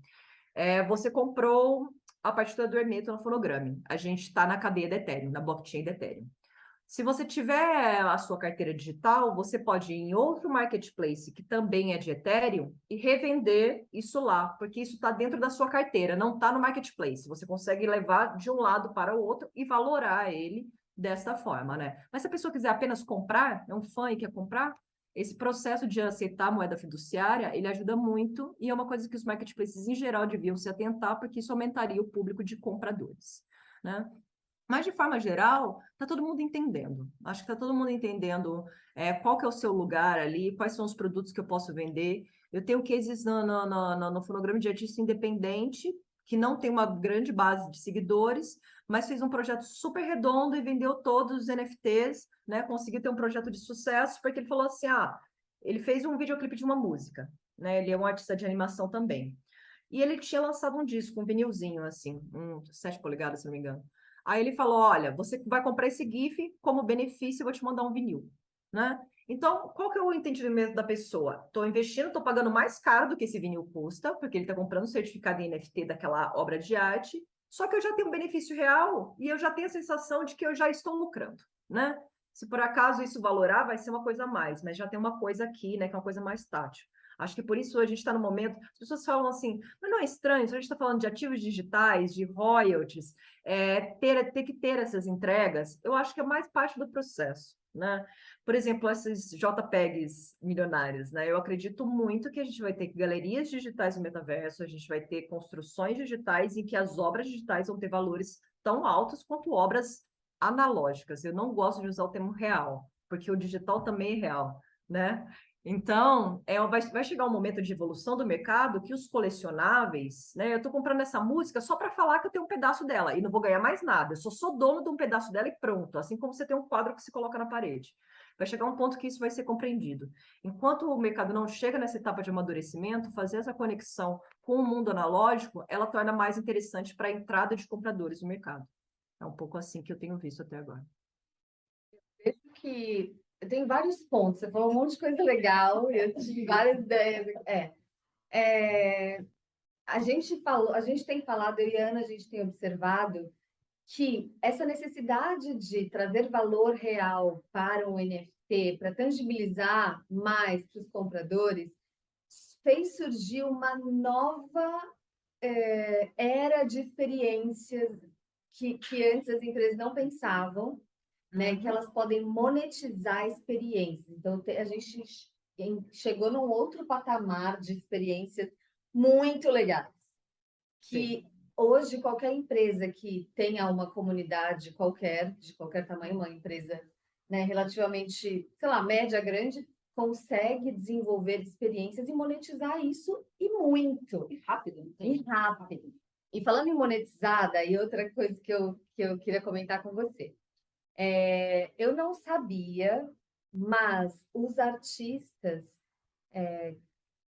você comprou a partitura do Hermeto no Fonograma. A gente está na cadeia da Ethereum, na blockchain da Ethereum. Se você tiver a sua carteira digital, você pode ir em outro marketplace que também é de Ethereum e revender isso lá, porque isso está dentro da sua carteira, não está no marketplace. Você consegue levar de um lado para o outro e valorar ele desta forma, né? Mas se a pessoa quiser apenas comprar, é um fã e quer comprar, esse processo de aceitar a moeda fiduciária, ele ajuda muito e é uma coisa que os marketplaces em geral deviam se atentar, porque isso aumentaria o público de compradores, né? Mas, de forma geral, está todo mundo entendendo. Acho que está todo mundo entendendo qual que é o seu lugar ali, quais são os produtos que eu posso vender. Eu tenho cases no Fonograma de artista independente, que não tem uma grande base de seguidores, mas fez um projeto super redondo e vendeu todos os NFTs, né? Conseguiu ter um projeto de sucesso, porque ele falou assim, ele fez um videoclipe de uma música, né? Ele é um artista de animação também. E ele tinha lançado um disco, um vinilzinho, assim, 7 polegadas, se não me engano. Aí ele falou, olha, você vai comprar esse GIF, como benefício eu vou te mandar um vinil, né? Então, qual que é o entendimento da pessoa? Estou investindo, estou pagando mais caro do que esse vinil custa, porque ele está comprando um certificado em NFT daquela obra de arte, só que eu já tenho um benefício real e eu já tenho a sensação de que eu já estou lucrando, né? Se por acaso isso valorar, vai ser uma coisa a mais, mas já tem uma coisa aqui, né, que é uma coisa mais tátil. Acho que por isso a gente está no momento, as pessoas falam assim, mas não é estranho, se a gente está falando de ativos digitais, de royalties, ter que ter essas entregas, eu acho que é mais parte do processo, né? Por exemplo, esses JPEGs milionários, né? Eu acredito muito que a gente vai ter galerias digitais no metaverso, a gente vai ter construções digitais em que as obras digitais vão ter valores tão altos quanto obras analógicas. Eu não gosto de usar o termo real, porque o digital também é real, né? Então, vai chegar um momento de evolução do mercado que os colecionáveis, né? Eu estou comprando essa música só para falar que eu tenho um pedaço dela e não vou ganhar mais nada. Eu só sou dono de um pedaço dela e pronto. Assim como você tem um quadro que se coloca na parede. Vai chegar um ponto que isso vai ser compreendido. Enquanto o mercado não chega nessa etapa de amadurecimento, fazer essa conexão com o mundo analógico, ela torna mais interessante para a entrada de compradores no mercado. É um pouco assim que eu tenho visto até agora. Vejo que tem vários pontos. Você falou um monte de coisa legal e eu tive várias ideias. A gente tem falado, eu e a Ana, a gente tem observado que essa necessidade de trazer valor real para o NFT, para tangibilizar mais para os compradores, fez surgir uma nova era de experiências que antes as empresas não pensavam, né? Que elas podem monetizar experiências. Então, a gente chegou num outro patamar de experiências muito legais. Que hoje qualquer empresa que tenha uma comunidade qualquer, de qualquer tamanho, uma empresa, né, relativamente, sei lá, média, grande, consegue desenvolver experiências e monetizar isso e muito. E rápido. E rápido. E falando em monetizada, e outra coisa que eu queria comentar com você. Eu não sabia, mas os artistas,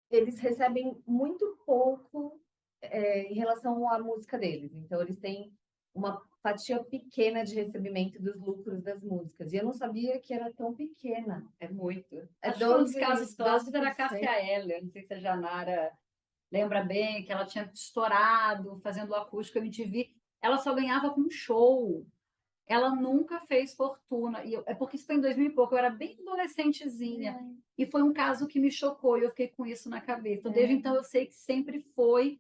eles recebem muito pouco em relação à música deles. Então, eles têm uma fatia pequena de recebimento dos lucros das músicas. E eu não sabia que era tão pequena. É muito. É Acho que um dos 12, casos clássicos era a 12%. Cássia Eller. Não sei se a Janara lembra bem, que ela tinha estourado fazendo o acústico MTV. Ela só ganhava com show. Ela nunca fez fortuna. É porque isso foi em 2000 e pouco. Eu era bem adolescentezinha. E foi um caso que me chocou e eu fiquei com isso na cabeça. Então, desde então, eu sei que sempre foi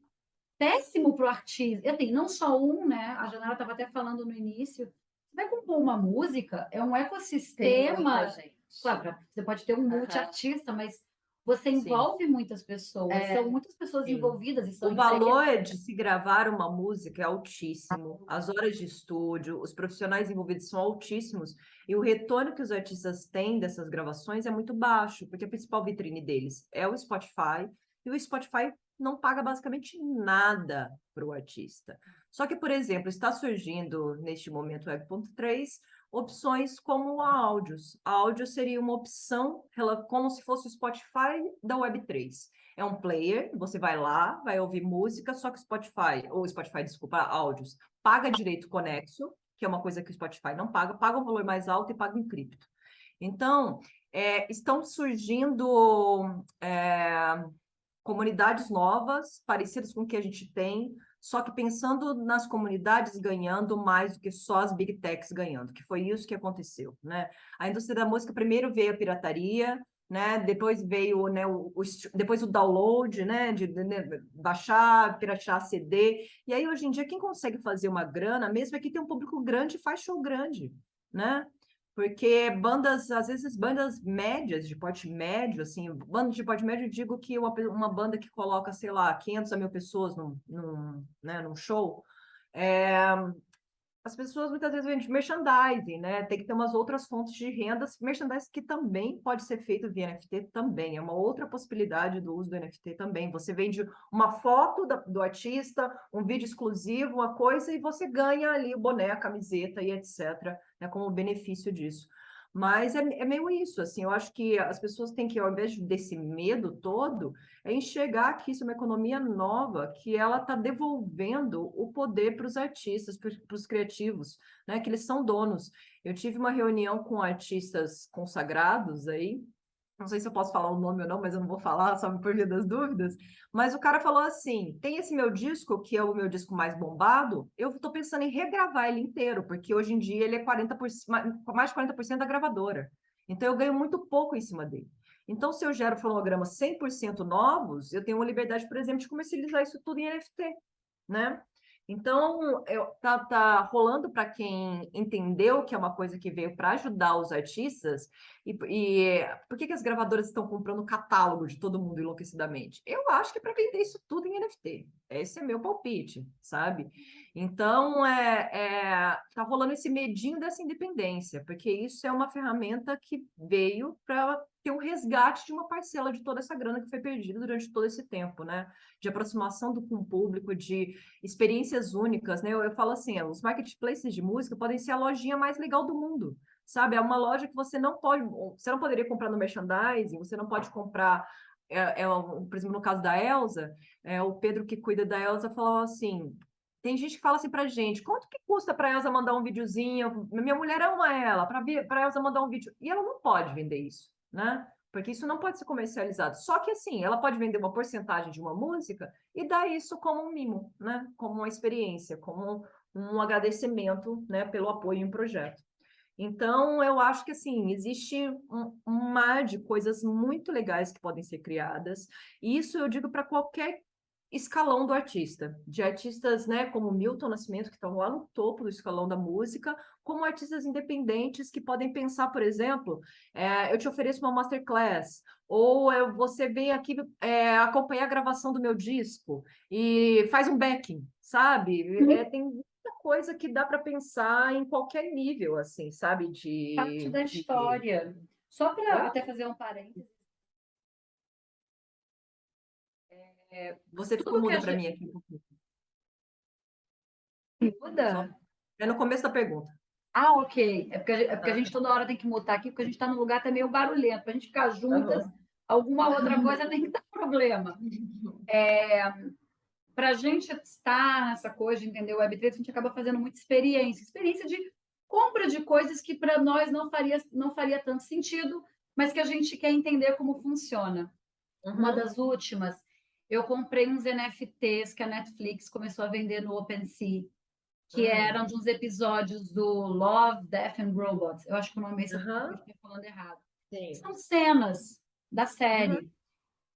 péssimo para o artista. Assim, não só um, né? A Janara estava até falando no início. Você vai compor uma música, é um Tem ecossistema. muita gente. Claro, você pode ter um multi-artista, mas você Sim. envolve muitas pessoas. São muitas pessoas Sim. envolvidas e são O valor de se gravar uma música é altíssimo, as horas de estúdio, os profissionais envolvidos são altíssimos, e o retorno que os artistas têm dessas gravações é muito baixo, porque a principal vitrine deles é o Spotify, e o Spotify não paga basicamente nada para o artista. Só que, por exemplo, está surgindo neste momento Web.3 opções como a áudios. A áudio seria uma opção como se fosse o Spotify da Web3. É um player, você vai lá, vai ouvir música, só que Spotify, desculpa, áudios, paga direito conexo, que é uma coisa que o Spotify não paga, paga um valor mais alto e paga em cripto. Então, estão surgindo comunidades novas, parecidas com o que a gente tem, só que pensando nas comunidades ganhando mais do que só as big techs ganhando, que foi isso que aconteceu, né? A indústria da música primeiro veio a pirataria, né? Depois veio, né, depois o download, né, de baixar, piratear CD. E aí hoje em dia quem consegue fazer uma grana, mesmo é que tem um público grande, faz show grande, né? Porque bandas, às vezes bandas médias, de porte médio, assim, bandas de porte médio, eu digo que uma banda que coloca, sei lá, 500 a 1000 pessoas num show, as pessoas muitas vezes vendem merchandising, né? Tem que ter umas outras fontes de rendas, merchandising que também pode ser feito via NFT também, é uma outra possibilidade do uso do NFT também. Você vende uma foto do artista, um vídeo exclusivo, uma coisa, e você ganha ali o boné, a camiseta e etc., né, como benefício disso. Mas é meio isso, assim, eu acho que as pessoas têm que, ao invés desse medo todo, enxergar que isso é uma economia nova, que ela está devolvendo o poder para os artistas, para os criativos, né, que eles são donos. Eu tive uma reunião com artistas consagrados aí, não sei se eu posso falar o nome ou não, mas eu não vou falar, só por via das dúvidas. Mas o cara falou assim: tem esse meu disco, que é o meu disco mais bombado, eu estou pensando em regravar ele inteiro, porque hoje em dia ele é 40%, mais de 40% da gravadora. Então eu ganho muito pouco em cima dele. Então, se eu gero fonogramas 100% novos, eu tenho uma liberdade, por exemplo, de comercializar isso tudo em NFT, né? Então, tá rolando para quem entendeu que é uma coisa que veio para ajudar os artistas. E por que as gravadoras estão comprando o catálogo de todo mundo enlouquecidamente? Eu acho que é para vender isso tudo em NFT. Esse é meu palpite, sabe? Então, tá rolando esse medinho dessa independência, porque isso é uma ferramenta que veio para ter um resgate de uma parcela de toda essa grana que foi perdida durante todo esse tempo, né? De aproximação com o público, de experiências únicas, né? Eu falo assim, os marketplaces de música podem ser a lojinha mais legal do mundo, sabe? É uma loja que você não poderia comprar no merchandising, você não pode comprar, por exemplo, no caso da Elsa, o Pedro que cuida da Elsa falou assim, tem gente que fala assim pra gente, quanto que custa para Elsa mandar um videozinho? Minha mulher ama ela, para Elsa mandar um vídeo. E ela não pode vender isso, né? Porque isso não pode ser comercializado. Só que assim, ela pode vender uma porcentagem de uma música e dar isso como um mimo, né? Como uma experiência, como um agradecimento, né, pelo apoio em projeto. Então, eu acho que assim, existe um mar de coisas muito legais que podem ser criadas, e isso eu digo para qualquer escalão do artista, de artistas, né, como Milton Nascimento, que estão lá no topo do escalão da música, como artistas independentes que podem pensar, por exemplo, eu te ofereço uma masterclass, ou você vem aqui acompanhar a gravação do meu disco e faz um backing, sabe? Tem muita coisa que dá para pensar em qualquer nível, assim, sabe? Parte da história. Só para até fazer um parênteses. Você ficou Tudo que muda a para gente mim aqui um pouquinho. Só... muda. É no começo da pergunta. Ah, ok. É porque a Ah, gente toda hora tem que mutar aqui, porque a gente está num lugar até meio barulhento. Para a gente ficar juntas, aham. alguma outra coisa nem dá problema. Para a gente estar nessa coisa de entender o Web3, a gente acaba fazendo muita experiência. Experiência de compra de coisas que para nós não faria tanto sentido, mas que a gente quer entender como funciona. Uma Uhum. das últimas, eu comprei uns NFTs que a Netflix começou a vender no OpenSea, que eram de uns episódios do Love, Death and Robots. Eu acho que o nome é esse, eu Aham. estou falando errado. Sim. São cenas da Uhum. série.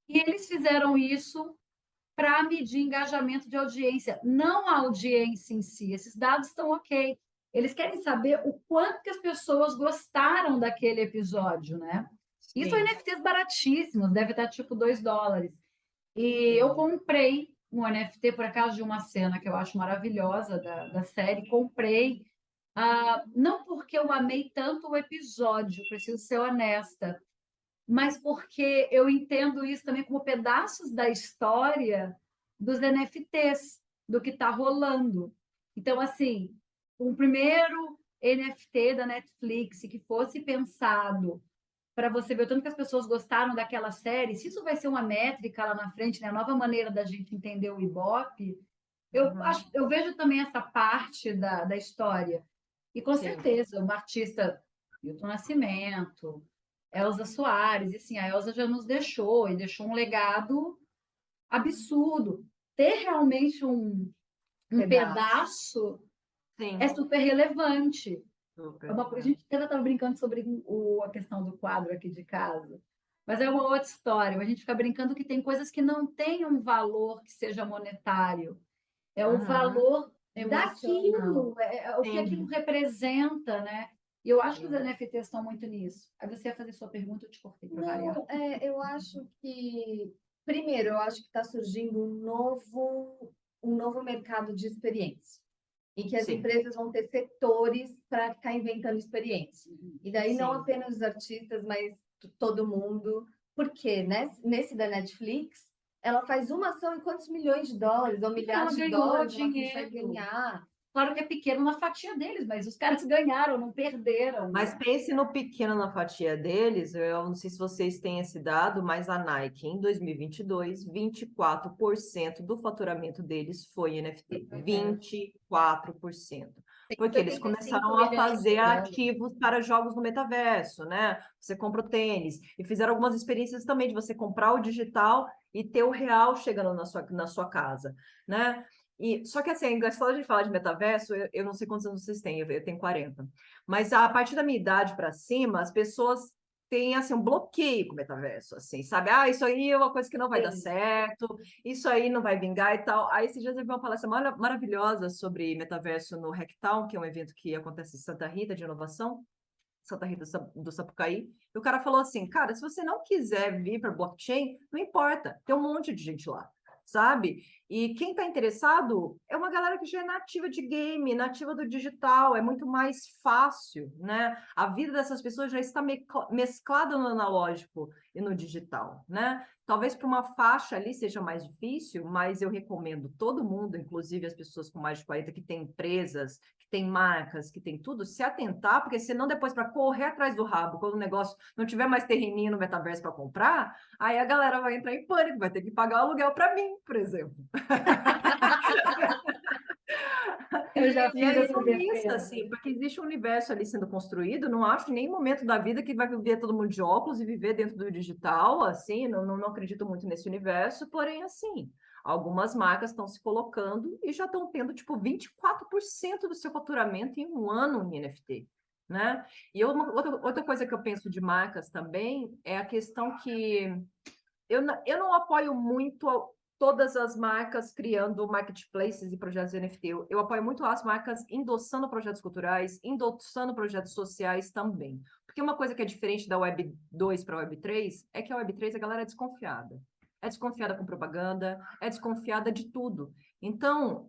E eles fizeram isso para medir engajamento de audiência, não a audiência em si. Esses dados estão ok. Eles querem saber o quanto que as pessoas gostaram daquele episódio, né? E são Sim. NFTs baratíssimos, deve estar tipo $2. E eu Sim. comprei um NFT, por acaso, de uma cena que eu acho maravilhosa da série. Comprei, não porque eu amei tanto o episódio, preciso ser honesta, mas porque eu entendo isso também como pedaços da história dos NFTs, do que está rolando. Então, assim, um primeiro NFT da Netflix que fosse pensado para você ver o tanto que as pessoas gostaram daquela série, se isso vai ser uma métrica lá na frente, né, a nova maneira da gente entender o Ibope, Uhum. eu vejo também essa parte da história. E com Sim. certeza, uma artista, Milton Nascimento, Elza Soares, e assim, a Elza já nos deixou, e deixou um legado absurdo. Ter realmente um pedaço é Sim. super relevante. Super. A gente até estava brincando sobre a questão do quadro aqui de casa, mas é uma outra história. A gente fica brincando que tem coisas que não têm um valor que seja monetário, é o Uhum. valor Emocional. daquilo, o que aquilo Sim. representa, né? E eu acho que os Sim. NFTs estão muito nisso. Aí você ia fazer sua pergunta, eu te cortei para variar. Não, eu acho que, primeiro, eu acho que está surgindo um novo mercado de experiência, em que as Sim. empresas vão ter setores para ficar inventando experiência. E daí não Sim. apenas os artistas, mas todo mundo. Porque, né, nesse da Netflix, ela faz uma ação em quantos milhões de dólares ou Ela milhares de ganhou dólares ela consegue dinheiro. ganhar. Claro que é pequeno na fatia deles, mas os caras ganharam, não perderam, Mas né? pense no pequeno na fatia deles. Eu não sei se vocês têm esse dado, mas a Nike, em 2022, 24% do faturamento deles foi NFT. 24%. Porque eles 75 começaram a milhões fazer de anos. ativos para jogos no metaverso, né? Você compra o tênis e fizeram algumas experiências também de você comprar o digital e ter o real chegando na sua casa, né? E, só que assim, só a gente falar de metaverso, eu não sei quantos anos vocês têm, eu tenho 40. Mas a partir da minha idade para cima, as pessoas têm assim, um bloqueio com o metaverso, assim, sabe? Ah, isso aí é uma coisa que não vai dar Sim. certo, isso aí não vai vingar e tal. Aí esses dias eu vi uma palestra maravilhosa sobre metaverso no Hacktown, que é um evento que acontece em Santa Rita de inovação, Santa Rita do Sapucaí. E o cara falou assim, cara, se você não quiser vir para blockchain, não importa, tem um monte de gente lá, sabe? E quem está interessado é uma galera que já é nativa de game, nativa do digital, é muito mais fácil, né? A vida dessas pessoas já está mesclada no analógico e no digital, né? Talvez para uma faixa ali seja mais difícil, mas eu recomendo todo mundo, inclusive as pessoas com mais de 40 que têm empresas, que têm marcas, que têm tudo, se atentar, porque senão depois para correr atrás do rabo, quando o negócio não tiver mais terreninho no metaverso para comprar, aí a galera vai entrar em pânico, vai ter que pagar o aluguel para mim, por exemplo. Eu já E fiz aí essa é isso, defesa. assim, porque existe um universo ali sendo construído, não acho em nenhum momento da vida que vai viver todo mundo de óculos e viver dentro do digital, assim, não acredito muito nesse universo, porém, assim, algumas marcas estão se colocando e já estão tendo, tipo, 24% do seu faturamento em um ano em NFT, né? E outra coisa que eu penso de marcas também é a questão que eu não apoio muito todas as marcas criando marketplaces e projetos de NFT. Eu apoio muito as marcas endossando projetos culturais, endossando projetos sociais também. Porque uma coisa que é diferente da Web 2 para a Web 3 é que a Web 3 a galera é desconfiada. É desconfiada com propaganda, é desconfiada de tudo. Então,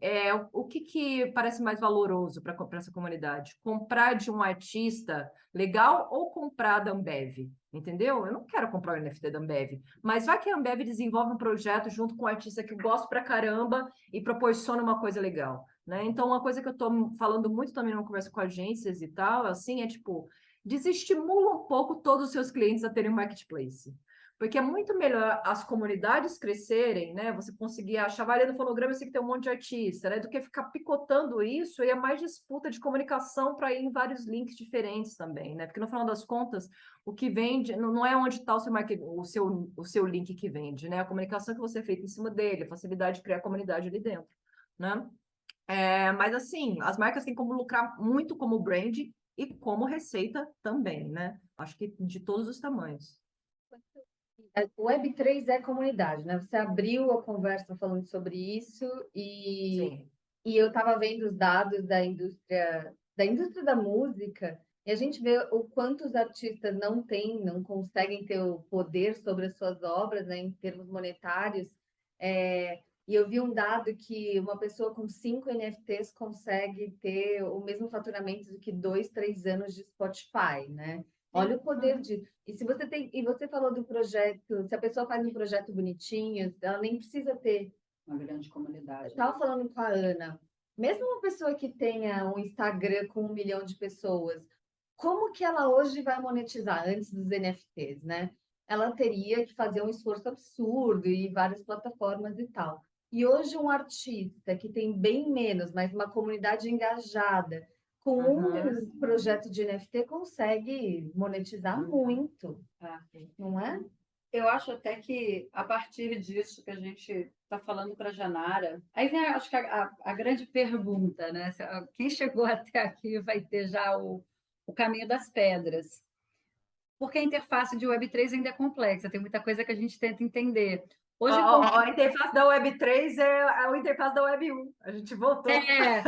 o que parece mais valoroso para essa comunidade? Comprar de um artista legal ou comprar da Ambev? Entendeu? Eu não quero comprar o NFT da Ambev, mas vai que a Ambev desenvolve um projeto junto com um artista que eu gosto pra caramba e proporciona uma coisa legal, né? Então, uma coisa que eu estou falando muito também numa conversa com agências e tal, assim, é tipo, desestimula um pouco todos os seus clientes a terem um marketplace. Porque é muito melhor as comunidades crescerem, né? Você conseguir achar, varia no fonograma, você tem que ter um monte de artista, né? Do que ficar picotando isso e é mais disputa de comunicação para ir em vários links diferentes também, né? Porque no final das contas, o que vende não é onde está o seu link que vende, né? A comunicação que você fez em cima dele, a facilidade de criar comunidade ali dentro, né? Mas assim, as marcas têm como lucrar muito como brand e como receita também, né? Acho que de todos os tamanhos. O Web3 é comunidade, né? Você abriu a conversa falando sobre isso Sim. e eu estava vendo os dados da indústria da música, e a gente vê o quanto os artistas não conseguem ter o poder sobre as suas obras, né, em termos monetários. E eu vi um dado que uma pessoa com 5 NFTs consegue ter o mesmo faturamento do que 2, 3 anos de Spotify, né? Olha o poder disso. E se você tem, e você falou do projeto, se a pessoa faz um projeto bonitinho, ela nem precisa ter. Uma grande Eu comunidade. estava falando com a Ana, mesmo uma pessoa que tenha um Instagram com 1 milhão de pessoas, como que ela hoje vai monetizar antes dos NFTs, né? Ela teria que fazer um esforço absurdo e várias plataformas e tal. E hoje um artista que tem bem menos, mas uma comunidade engajada, com Uhum. um projeto de NFT consegue monetizar muito, É. não é? Eu acho até que a partir disso que a gente está falando para a Janara, aí vem, acho que a grande pergunta, né? Quem chegou até aqui vai ter já o caminho das pedras. Porque a interface de Web3 ainda é complexa, tem muita coisa que a gente tenta entender. Hoje, A interface da Web 3 é a interface da Web 1. A gente voltou. é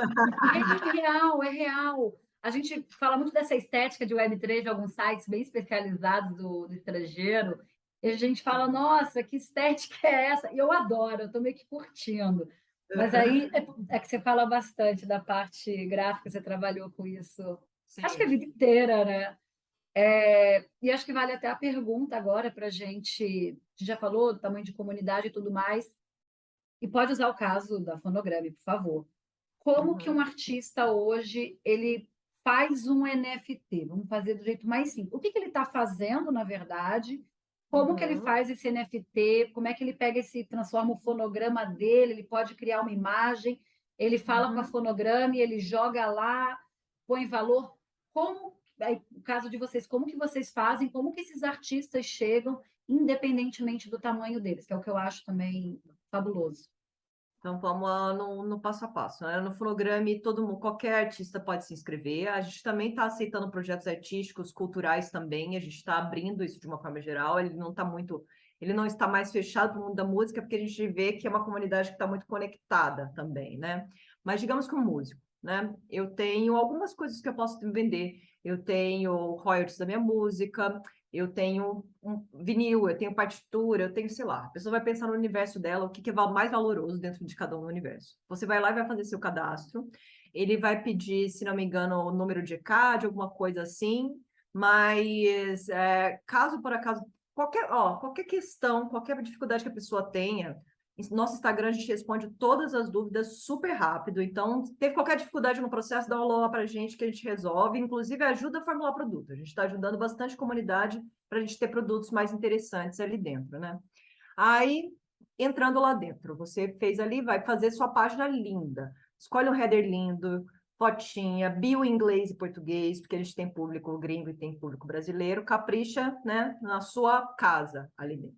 real, é real. A gente fala muito dessa estética de Web3 de alguns sites bem especializados do estrangeiro, e a gente fala, nossa, que estética é essa? E eu adoro, eu estou meio que curtindo. Mas aí é que você fala bastante da parte gráfica, você trabalhou com isso, acho que a Sim. vida inteira, né? E acho que vale até a pergunta agora para a gente já falou do tamanho de comunidade e tudo mais, e pode usar o caso da Fonograma, por favor. Como que um Uhum. artista hoje ele faz um NFT? Vamos fazer do jeito mais simples. O que ele está fazendo, na verdade? Como que ele Uhum. faz esse NFT? Como é que ele pega esse, transforma o fonograma dele? Ele pode criar uma imagem. Ele fala com a Uhum. Fonograma, ele joga lá, põe valor. Como, aí, no caso de vocês, como que vocês fazem, como que esses artistas chegam, independentemente do tamanho deles, que é o que eu acho também fabuloso. Então, vamos lá no passo a passo, né? No Fonograma, todo mundo, qualquer artista pode se inscrever. A gente também está aceitando projetos artísticos, culturais também. A gente está abrindo isso de uma forma geral. Ele não está mais fechado para o mundo da música, porque a gente vê que é uma comunidade que está muito conectada também, né? Mas digamos que um músico, né? Eu tenho algumas coisas que eu posso vender. Eu tenho royalties da minha música, eu tenho um vinil, eu tenho partitura, eu tenho, sei lá. A pessoa vai pensar no universo dela, o que é mais valoroso dentro de cada um no universo. Você vai lá e vai fazer seu cadastro. Ele vai pedir, se não me engano, o número de ECAD, alguma coisa assim. Mas, caso por acaso, qualquer questão, qualquer dificuldade que a pessoa tenha, nosso Instagram a gente responde todas as dúvidas super rápido. Então, teve qualquer dificuldade no processo, dá um alô lá para a gente que a gente resolve. Inclusive, ajuda a formular produto. A gente está ajudando bastante a comunidade para a gente ter produtos mais interessantes ali dentro, né? Aí, entrando lá dentro, você fez ali, vai fazer sua página linda. Escolhe um header lindo, fotinha, bio em inglês e português, porque a gente tem público gringo e tem público brasileiro. Capricha, né, na sua casa ali dentro.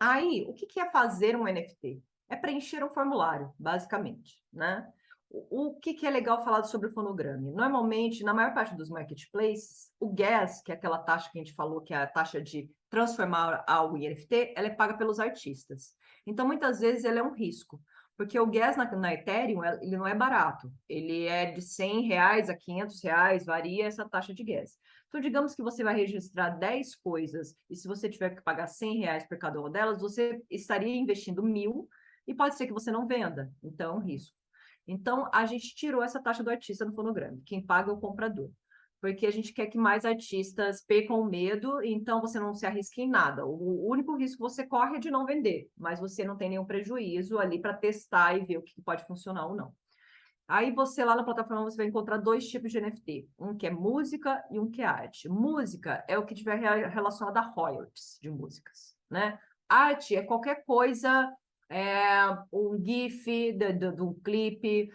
Aí, o que é fazer um NFT? É preencher um formulário, basicamente, né? O que é legal falar sobre o fonograma? Normalmente, na maior parte dos marketplaces, o gas, que é aquela taxa que a gente falou, que é a taxa de transformar algo em NFT, ela é paga pelos artistas. Então, muitas vezes, ele é um risco, porque o gas na Ethereum, ele não é barato. Ele é de R$ 100 a R$ 500, varia essa taxa de gas. Então, digamos que você vai registrar 10 coisas, e se você tiver que pagar R$ 100 por cada uma delas, você estaria investindo 1.000, e pode ser que você não venda. Então, é um risco. Então, a gente tirou essa taxa do artista no fonograma. Quem paga é o comprador. Porque a gente quer que mais artistas percam o medo, então você não se arrisque em nada. O único risco que você corre é de não vender, mas você não tem nenhum prejuízo ali para testar e ver o que pode funcionar ou não. Aí você lá na plataforma você vai encontrar dois tipos de NFT, um que é música e um que é arte. Música é o que tiver relacionado a royalties de músicas, né? Arte é qualquer coisa, um GIF de um clipe,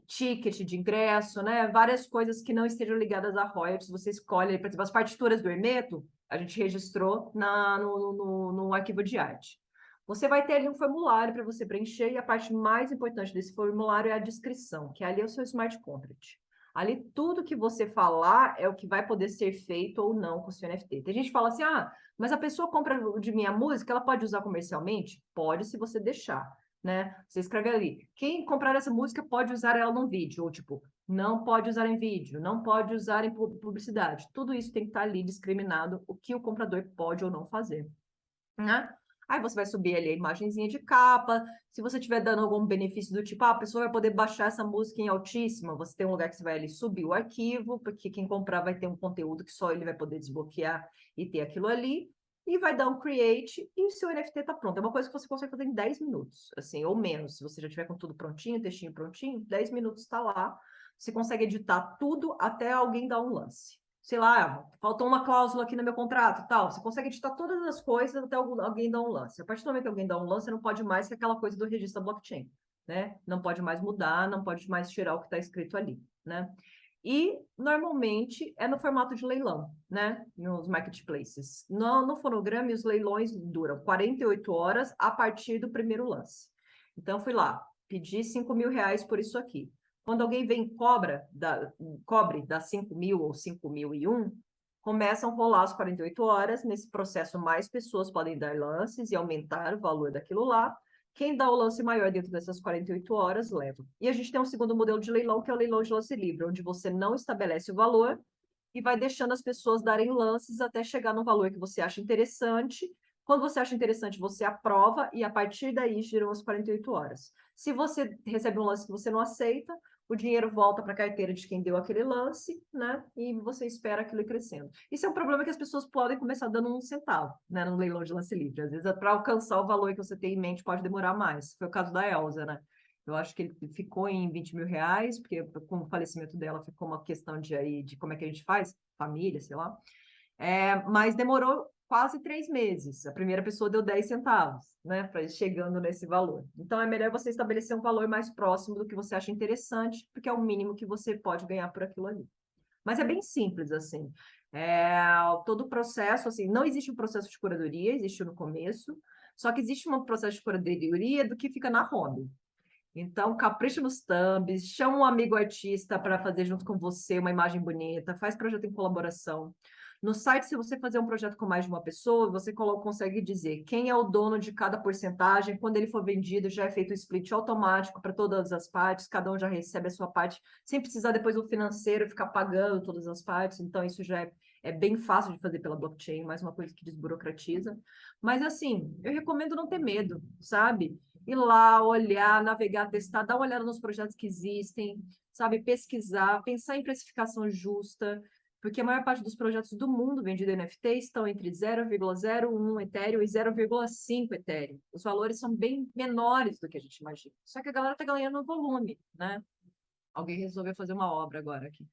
ticket de ingresso, né? Várias coisas que não estejam ligadas a royalties. Você escolhe, por exemplo, as partituras do Hermeto, a gente registrou no arquivo de arte. Você vai ter ali um formulário para você preencher, e a parte mais importante desse formulário é a descrição, que ali é o seu smart contract. Ali, tudo que você falar é o que vai poder ser feito ou não com o seu NFT. Tem gente que fala assim, mas a pessoa compra de minha música, ela pode usar comercialmente? Pode, se você deixar, né? Você escreve ali, quem comprar essa música pode usar ela no vídeo, ou tipo, não pode usar em vídeo, não pode usar em publicidade. Tudo isso tem que estar ali discriminado, o que o comprador pode ou não fazer, né? Aí você vai subir ali a imagenzinha de capa. Se você estiver dando algum benefício do tipo, a pessoa vai poder baixar essa música em altíssima, você tem um lugar que você vai ali subir o arquivo, porque quem comprar vai ter um conteúdo que só ele vai poder desbloquear e ter aquilo ali. E vai dar um create e o seu NFT está pronto. É uma coisa que você consegue fazer em 10 minutos, assim, ou menos. Se você já tiver com tudo prontinho, textinho prontinho, 10 minutos está lá. Você consegue editar tudo até alguém dar um lance. Sei lá, faltou uma cláusula aqui no meu contrato, tal. Você consegue editar todas as coisas até alguém dar um lance. A partir do momento que alguém dá um lance, você não pode mais que aquela coisa do registro da blockchain, né? Não pode mais mudar, não pode mais tirar o que está escrito ali, né? E, normalmente, é no formato de leilão, né? Nos marketplaces. No fonograma, os leilões duram 48 horas a partir do primeiro lance. Então, fui lá, pedi R$ 5.000 por isso aqui. Quando alguém vem e cobre da 5.000 ou 5.001, começam a rolar as 48 horas. Nesse processo, mais pessoas podem dar lances e aumentar o valor daquilo lá. Quem dá o lance maior dentro dessas 48 horas, leva. E a gente tem um segundo modelo de leilão, que é o leilão de lance livre, onde você não estabelece o valor e vai deixando as pessoas darem lances até chegar no valor que você acha interessante. Quando você acha interessante, você aprova e a partir daí giram as 48 horas. Se você recebe um lance que você não aceita, o dinheiro volta para a carteira de quem deu aquele lance, né? E você espera aquilo ir crescendo. Isso é um problema que as pessoas podem começar dando um centavo, né? No leilão de lance livre. Às vezes, para alcançar o valor que você tem em mente, pode demorar mais. Foi o caso da Elsa, né? Eu acho que ele ficou em R$ 20.000, porque com o falecimento dela ficou uma questão de como é que a gente faz, família, sei lá. Mas demorou quase 3 meses. A primeira pessoa deu 10 centavos, né, para ir chegando nesse valor. Então, é melhor você estabelecer um valor mais próximo do que você acha interessante, porque é o mínimo que você pode ganhar por aquilo ali. Mas é bem simples, assim. Todo o processo, assim, não existe um processo de curadoria, existe no começo, só que existe um processo de curadoria do que fica na hobby. Então, capricha nos thumbs, chama um amigo artista para fazer junto com você uma imagem bonita, faz projeto em colaboração. No site, se você fazer um projeto com mais de uma pessoa, você consegue dizer quem é o dono de cada porcentagem. Quando ele for vendido, já é feito o split automático para todas as partes, cada um já recebe a sua parte, sem precisar depois do financeiro ficar pagando todas as partes. Então, isso já é bem fácil de fazer pela blockchain, mais uma coisa que desburocratiza. Mas, assim, eu recomendo não ter medo, sabe? Ir lá, olhar, navegar, testar, dar uma olhada nos projetos que existem, sabe? Pesquisar, pensar em precificação justa, porque a maior parte dos projetos do mundo vendido NFT estão entre 0,01 Ethereum e 0,5 Ethereum. Os valores são bem menores do que a gente imagina. Só que a galera está ganhando volume, né? Alguém resolveu fazer uma obra agora aqui.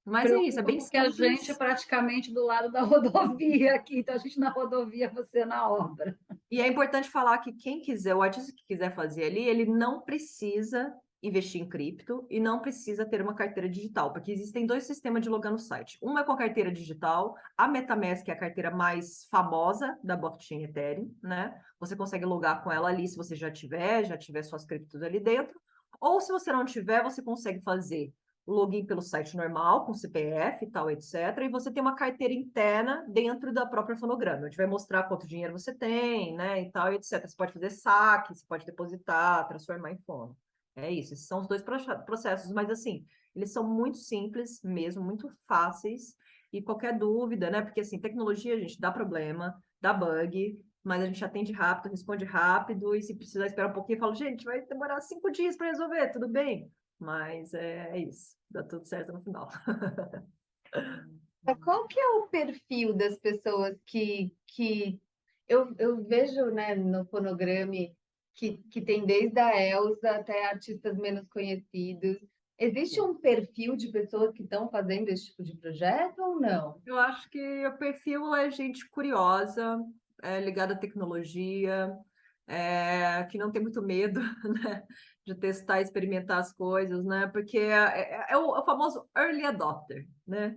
Mas é isso, é bem Porque a simples. gente é praticamente do lado da rodovia aqui, então a gente na rodovia, você na obra. E é importante falar que quem quiser, o artista que quiser fazer ali, ele não precisa investir em cripto e não precisa ter uma carteira digital, porque existem 2 sistemas de logar no site. Um é com a carteira digital, a MetaMask é a carteira mais famosa da blockchain Ethereum, né? Você consegue logar com ela ali se você já tiver suas criptos ali dentro, ou se você não tiver, você consegue fazer o login pelo site normal, com CPF e tal, etc. E você tem uma carteira interna dentro da própria fonograma. A gente vai mostrar quanto dinheiro você tem, né, e tal, etc. Você pode fazer saque, você pode depositar, transformar em fono. É isso, esses são os 2 processos, mas assim, eles são muito simples mesmo, muito fáceis, e qualquer dúvida, né, porque assim, tecnologia, a gente dá problema, dá bug, mas a gente atende rápido, responde rápido, e se precisar esperar um pouquinho, eu falo, gente, vai demorar 5 dias para resolver, tudo bem? Mas é isso, dá tudo certo no final. Qual que é o perfil das pessoas que eu vejo, né, no Fonograma que tem desde a Elsa até artistas menos conhecidos. Existe um perfil de pessoas que estão fazendo esse tipo de projeto ou não? Eu acho que o perfil é gente curiosa, ligada à tecnologia, que não tem muito medo, né, de testar, experimentar as coisas, né? Porque é o famoso early adopter, né?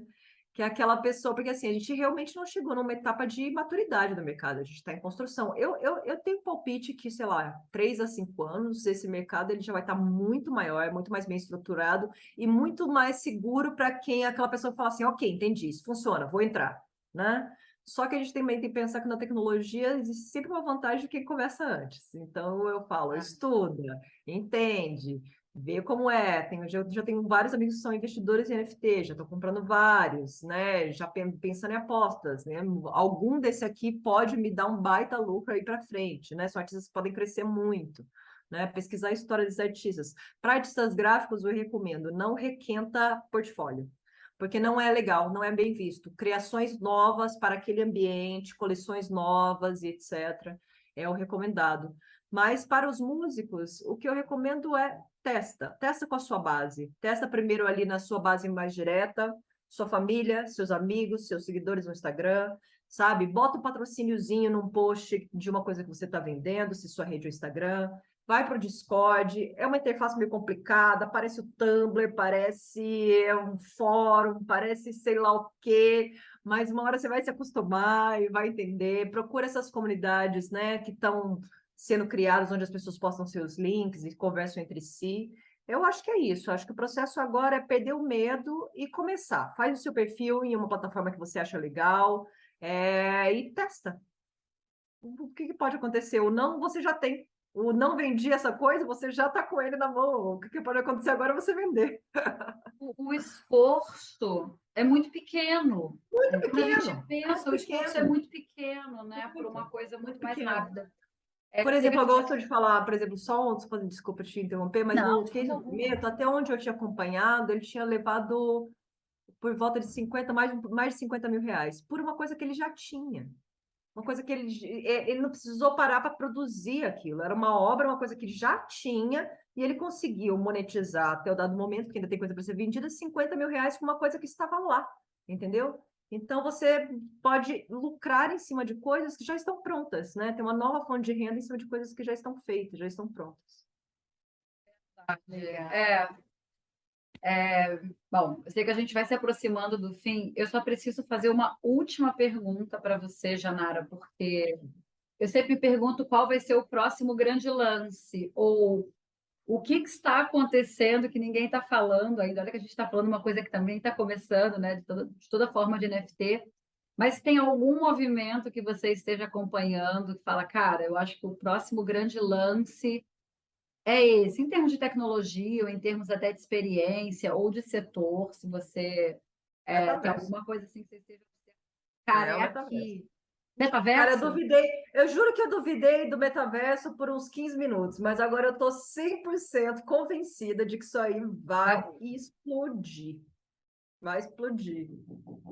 Que é aquela pessoa, porque assim, a gente realmente não chegou numa etapa de maturidade do mercado, a gente está em construção. Eu tenho um palpite que, sei lá, 3 a 5 anos, esse mercado ele já vai estar muito maior, muito mais bem estruturado e muito mais seguro para quem aquela pessoa fala assim, ok, entendi, isso funciona, vou entrar, né? Só que a gente também tem que pensar que na tecnologia existe sempre uma vantagem de quem começa antes. Então eu falo, estuda, entende, ver como é. Já tenho vários amigos que são investidores em NFT, já estou comprando vários, né? Já pensando em apostas, né? Algum desse aqui pode me dar um baita lucro aí para frente, né? São artistas que podem crescer muito, né? Pesquisar a história dos artistas. Para artistas gráficos, eu recomendo, não requenta portfólio, porque não é legal, não é bem visto. Criações novas para aquele ambiente, coleções novas e etc. É o recomendado. Mas para os músicos, o que eu recomendo é testa com a sua base. Testa primeiro ali na sua base mais direta, sua família, seus amigos, seus seguidores no Instagram, sabe? Bota um patrocíniozinho num post de uma coisa que você está vendendo, se sua rede é o Instagram. Vai para o Discord, é uma interface meio complicada, parece o Tumblr, parece um fórum, parece sei lá o quê, mas uma hora você vai se acostumar e vai entender. Procura essas comunidades, né, que estão sendo criadas, onde as pessoas postam seus links e conversam entre si. Eu acho que é isso. Eu acho que o processo agora é perder o medo e começar. Faz o seu perfil em uma plataforma que você acha legal, e testa. O que pode acontecer? O não, você já tem. O não vendi essa coisa, você já está com ele na mão. O que pode acontecer agora é você vender. O esforço é muito pequeno. Muito Quando a gente pequeno. pensa, o esforço é muito pequeno, né? Muito Por uma pequeno. coisa muito Muito mais pequeno. rápida. Por exemplo, eu gosto de falar, por exemplo, desculpa te interromper, mas Não, no Case of Meto, até onde eu tinha acompanhado, ele tinha levado por volta de 50, mais de 50 mil reais, por uma coisa que ele já tinha. Uma coisa que ele não precisou parar para produzir aquilo. Era uma obra, uma coisa que ele já tinha, e ele conseguiu monetizar até o dado momento, porque ainda tem coisa para ser vendida, R$ 50 mil com uma coisa que estava lá, entendeu? Então, você pode lucrar em cima de coisas que já estão prontas, né? Tem uma nova fonte de renda em cima de coisas que já estão feitas, já estão prontas. Legal. Bom, eu sei que a gente vai se aproximando do fim. Eu só preciso fazer uma última pergunta para você, Janara, porque eu sempre me pergunto qual vai ser o próximo grande lance, ou o que está acontecendo que ninguém está falando ainda. Olha que a gente está falando uma coisa que também está começando, né, de toda forma de NFT. Mas tem algum movimento que você esteja acompanhando que fala, cara, eu acho que o próximo grande lance é esse, em termos de tecnologia, ou em termos até de experiência, ou de setor, se você tem Metaverso. alguma coisa assim que você esteja. Cara, É o é metaverso. aqui. Cara, eu Metaverso? duvidei, eu juro que eu duvidei do metaverso por uns 15 minutos, mas agora eu tô 100% convencida de que isso aí vai explodir. Vai explodir.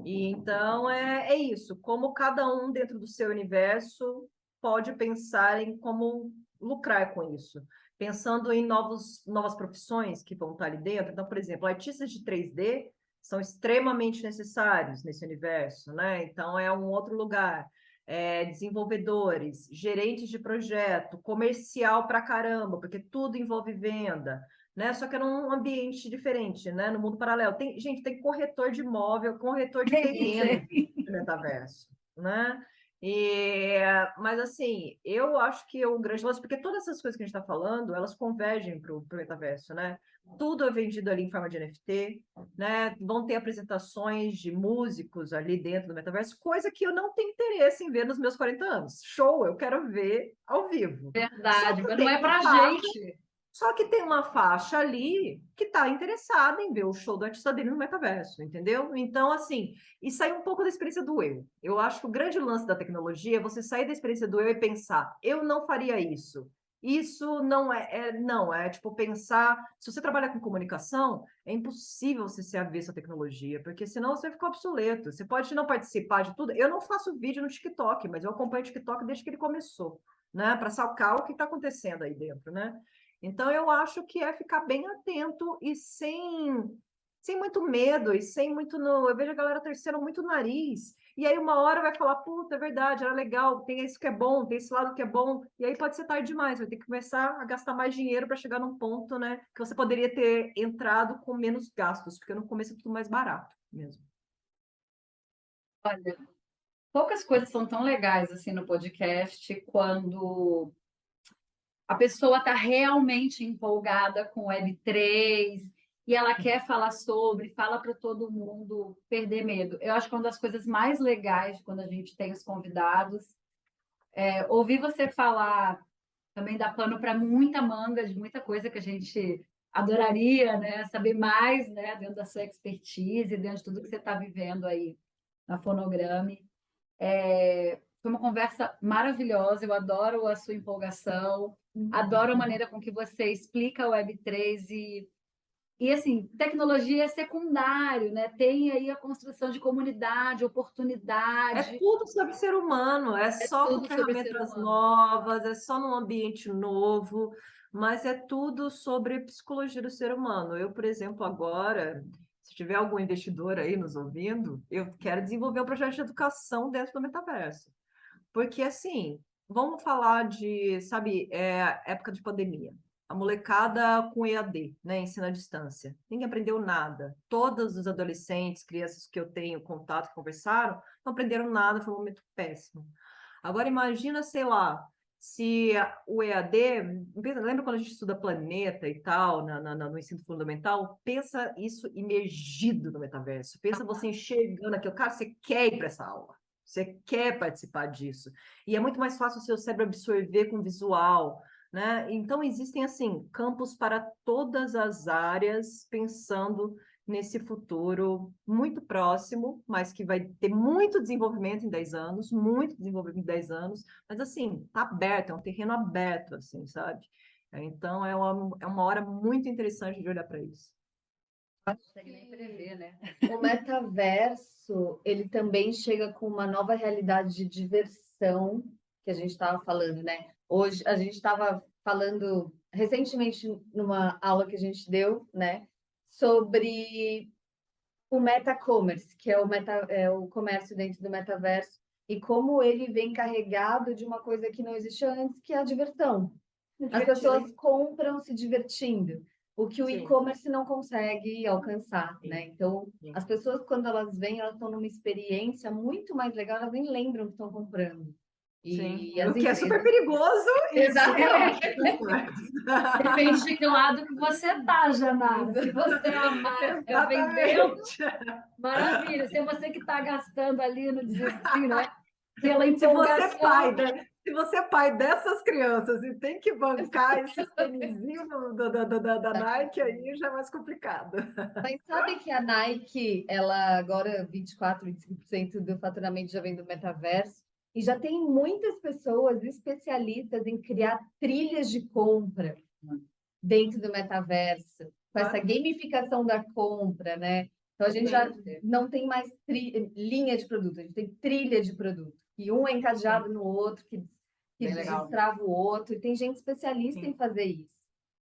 E então é isso. Como cada um dentro do seu universo pode pensar em como lucrar com isso. Pensando em novas profissões que vão estar ali dentro. Então, por exemplo, artistas de 3D são extremamente necessários nesse universo, né? Então, é um outro lugar. Desenvolvedores, gerentes de projeto, comercial pra caramba, porque tudo envolve venda, né? Só que é num ambiente diferente, né? No mundo paralelo. Gente, tem corretor de imóvel, corretor de terreno no metaverso, né? Mas assim, eu acho que o grande lance, porque todas essas coisas que a gente está falando, elas convergem para o metaverso, né? Tudo é vendido ali em forma de NFT, né? Vão ter apresentações de músicos ali dentro do metaverso, coisa que eu não tenho interesse em ver nos meus 40 anos. Show, eu quero ver ao vivo. Só Verdade, que mas não tem é uma pra faixa gente. só que tem uma faixa ali que está interessada em ver o show do artista dele no metaverso, entendeu? Então, assim, e sair um pouco da experiência do eu. Eu acho que o grande lance da tecnologia é você sair da experiência do eu e pensar, eu não faria isso. Isso não não, é tipo pensar. Se você trabalha com comunicação, é impossível você ser avesso à tecnologia, porque senão você fica obsoleto. Você pode não participar de tudo. Eu não faço vídeo no TikTok, mas eu acompanho o TikTok desde que ele começou, né? Para sacar o que está acontecendo aí dentro, né? Então, eu acho que é ficar bem atento e sem muito medo e sem muito. Eu vejo a galera terceiro muito nariz. E aí, uma hora vai falar: puta, é verdade, era legal, tem isso que é bom, tem esse lado que é bom. E aí pode ser tarde demais, vai ter que começar a gastar mais dinheiro para chegar num ponto, né, que você poderia ter entrado com menos gastos, porque no começo é tudo mais barato mesmo. Olha, poucas coisas são tão legais assim no podcast quando a pessoa está realmente empolgada com o Web3 e ela quer falar sobre, fala para todo mundo perder medo. Eu acho que uma das coisas mais legais quando a gente tem os convidados é ouvir você falar, também dá pano para muita manga de muita coisa que a gente adoraria, né, saber mais, né, dentro da sua expertise, dentro de tudo que você está vivendo aí na Fonograme. Foi uma conversa maravilhosa, eu adoro a sua empolgação, adoro a maneira com que você explica o Web3 e assim, tecnologia é secundário, né? Tem aí a construção de comunidade, É oportunidade, tudo sobre ser humano, é é só com tudo sobre ser ferramentas humano. novas, é só num ambiente novo, mas é tudo sobre psicologia do ser humano. Eu, por exemplo, agora, se tiver algum investidor aí nos ouvindo, eu quero desenvolver um projeto de educação dentro do metaverso. Porque, assim, vamos falar de, sabe, época de pandemia. A molecada com EAD, né, ensino à distância. Ninguém aprendeu nada. Todos os adolescentes, crianças que eu tenho contato, que conversaram, não aprenderam nada, foi um momento péssimo. Agora, imagina, sei lá, se o EAD, lembra quando a gente estuda planeta e tal, no ensino fundamental? Pensa isso imergido no metaverso. Pensa você enxergando aquilo. Cara, você quer ir para essa aula. Você quer participar disso. E é muito mais fácil o seu cérebro absorver com visual, né? Então, existem, assim, campos para todas as áreas, pensando nesse futuro muito próximo, mas que vai ter muito desenvolvimento em 10 anos, muito desenvolvimento em 10 anos, mas, assim, tá aberto, é um terreno aberto, assim, sabe? Então, é uma hora muito interessante de olhar para isso. Não consegue nem prever, né? O metaverso, ele também chega com uma nova realidade de diversão que a gente estava falando, né? Hoje a gente estava falando recentemente numa aula que a gente deu, né, sobre o meta-commerce, que é o comércio dentro do metaverso, e como ele vem carregado de uma coisa que não existia antes, que é a diversão. As pessoas compram se divertindo, o que o Sim, e-commerce não consegue alcançar, sim, né? Então, sim. as pessoas, quando elas vêm, elas estão numa experiência muito mais legal, elas nem lembram que estão comprando. Sim, E as o que é super empresas... perigoso e super Exatamente. Depende de que lado que você tá, Janara. Se você é a marca vendendo, Exatamente. maravilha. Se é você que está gastando ali no desespero, né? Pela Se você é empolgação. pai, se você é pai dessas crianças e tem que bancar esses tênisinhos da Nike, aí já é mais complicado. Mas sabe que a Nike, ela agora 24, 25% do faturamento já vem do metaverso, e já tem muitas pessoas especialistas em criar trilhas de compra dentro do metaverso, com essa gamificação da compra, né? Então a gente já não tem mais linha de produto, a gente tem trilha de produto, e um é encadeado no outro, que Bem legal. destrava o outro, e tem gente especialista Sim. em fazer isso.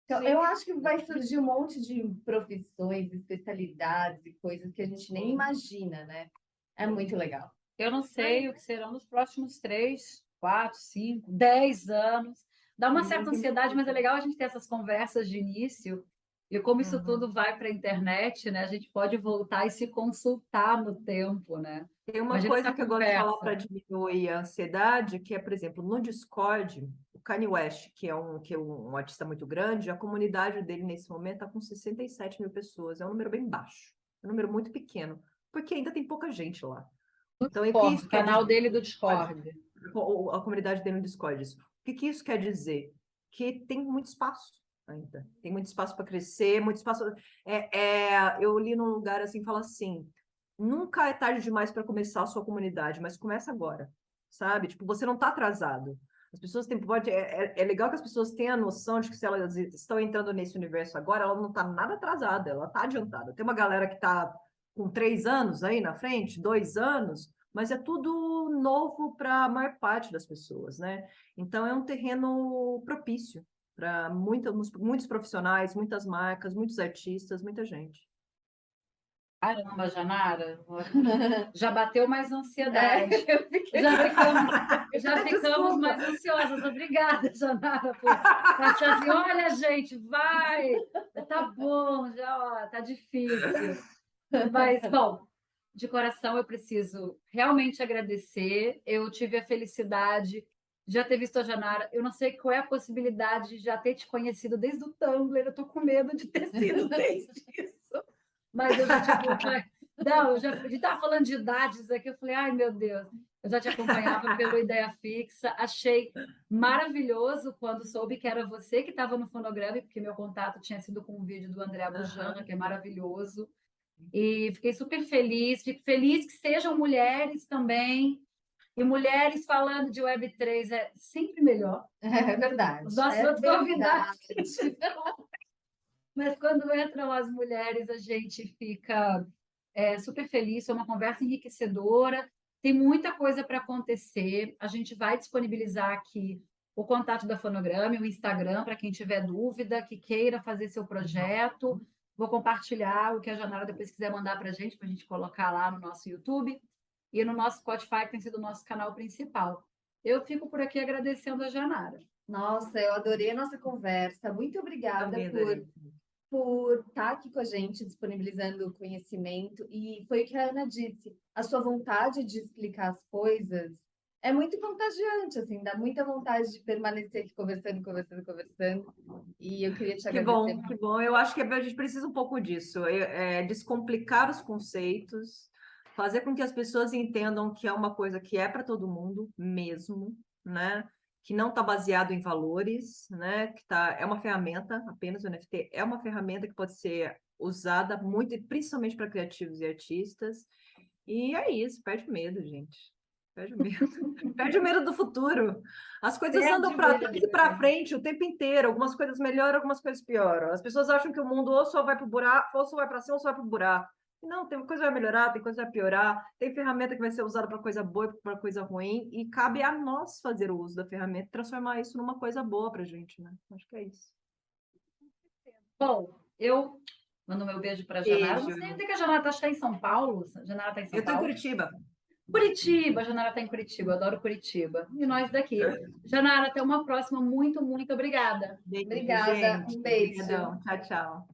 Então, Sim. eu acho que vai surgir um monte de profissões, especialidades e coisas que a gente nem Sim. imagina, né? É muito legal. Eu não sei o que serão nos próximos 3, 4, 5, 10 anos. Dá uma certa ansiedade, mas é legal a gente ter essas conversas de início. E como isso tudo vai para a internet, né? A gente pode voltar e se consultar no tempo, né? Tem uma Imagina coisa essa que eu gosto de falar para conversa. diminuir a ansiedade, que é, por exemplo, no Discord, o Kanye West, que é um artista muito grande, a comunidade dele nesse momento está com 67 mil pessoas. É um número bem baixo, é um número muito pequeno, porque ainda tem pouca gente lá. Então, o que Discord, isso o quer canal dizer? dele do Discord. A comunidade dele no Discord. Isso. O que isso quer dizer? Que tem muito espaço ainda. Tem muito espaço para crescer, muito espaço. Eu li num lugar assim, fala assim: nunca é tarde demais para começar a sua comunidade, mas começa agora, sabe? Tipo, você não está atrasado. As pessoas têm, é legal que as pessoas tenham a noção de que se elas estão entrando nesse universo agora, ela não está nada atrasada, ela está adiantada. Tem uma galera que está com 3 anos aí na frente, 2 anos, mas é tudo novo para a maior parte das pessoas, né? Então é um terreno propício para muitos profissionais, muitas marcas, muitos artistas, muita gente. Caramba, Janara, já bateu mais ansiedade. Eu fiquei... Já ficamos Desculpa. mais ansiosas. Obrigada, Janara, por passar assim. Olha, gente, vai, tá bom, já, ó, tá difícil. Mas, bom, de coração eu preciso realmente agradecer. Eu tive a felicidade de já ter visto a Janara. Eu não sei qual é a possibilidade de já ter te conhecido desde o Tumblr. Eu tô com medo de ter sido desde isso. Mas eu já te acompanho. Não, a gente estava falando de idades aqui. Eu falei, ai, meu Deus. Eu já te acompanhava pelo Ideia Fixa. Achei maravilhoso quando soube que era você que estava no fonograma, porque meu contato tinha sido com um vídeo do André Bujana, que é maravilhoso. E fiquei super feliz. Fico feliz que sejam mulheres também. E mulheres falando de Web3 é sempre melhor. É verdade. Os nossos É outros convidados. verdade. Mas quando entram as mulheres, a gente fica super feliz. Foi uma conversa enriquecedora. Tem muita coisa para acontecer. A gente vai disponibilizar aqui o contato da Fonograma, o Instagram, para quem tiver dúvida, que queira fazer seu projeto. Vou compartilhar o que a Janara depois quiser mandar para a gente colocar lá no nosso YouTube e no nosso Spotify, que tem sido o nosso canal principal. Eu fico por aqui agradecendo a Janara. Nossa, eu adorei a nossa conversa. Muito obrigada Também adorei. por estar aqui com a gente, disponibilizando o conhecimento. E foi o que a Ana disse, a sua vontade de explicar as coisas é muito contagiante, assim, dá muita vontade de permanecer aqui conversando, conversando, conversando. E eu queria te Que agradecer. bom, que bom. Eu acho que a gente precisa um pouco disso, descomplicar os conceitos, fazer com que as pessoas entendam que é uma coisa que é para todo mundo mesmo, né? Que não está baseado em valores, né? É uma ferramenta, apenas o NFT é uma ferramenta que pode ser usada muito, principalmente para criativos e artistas. E é isso, perde o medo, gente. Perde o medo. Perde o medo do futuro. As coisas andam para trás e para frente o tempo inteiro. Algumas coisas melhoram, algumas coisas pioram. As pessoas acham que o mundo ou só vai para o buraco, ou só vai para cima, ou só vai para o buraco. Não, tem coisa que vai melhorar, tem coisa que vai piorar, tem ferramenta que vai ser usada para coisa boa e para coisa ruim, e cabe a nós fazer o uso da ferramenta e transformar isso numa coisa boa para a gente, né? Acho que é isso. Bom, eu mando meu beijo para a Janara. Não Beijo. sei onde é que a Janara está em São Paulo. A Janara está em São Eu tô em Paulo. Curitiba. Curitiba, a Janara está em Curitiba, eu adoro Curitiba. E nós daqui. Janara, até uma próxima. Muito, muito obrigada. Beijo, Obrigada, gente. um beijo. Obrigadão. Tchau, tchau.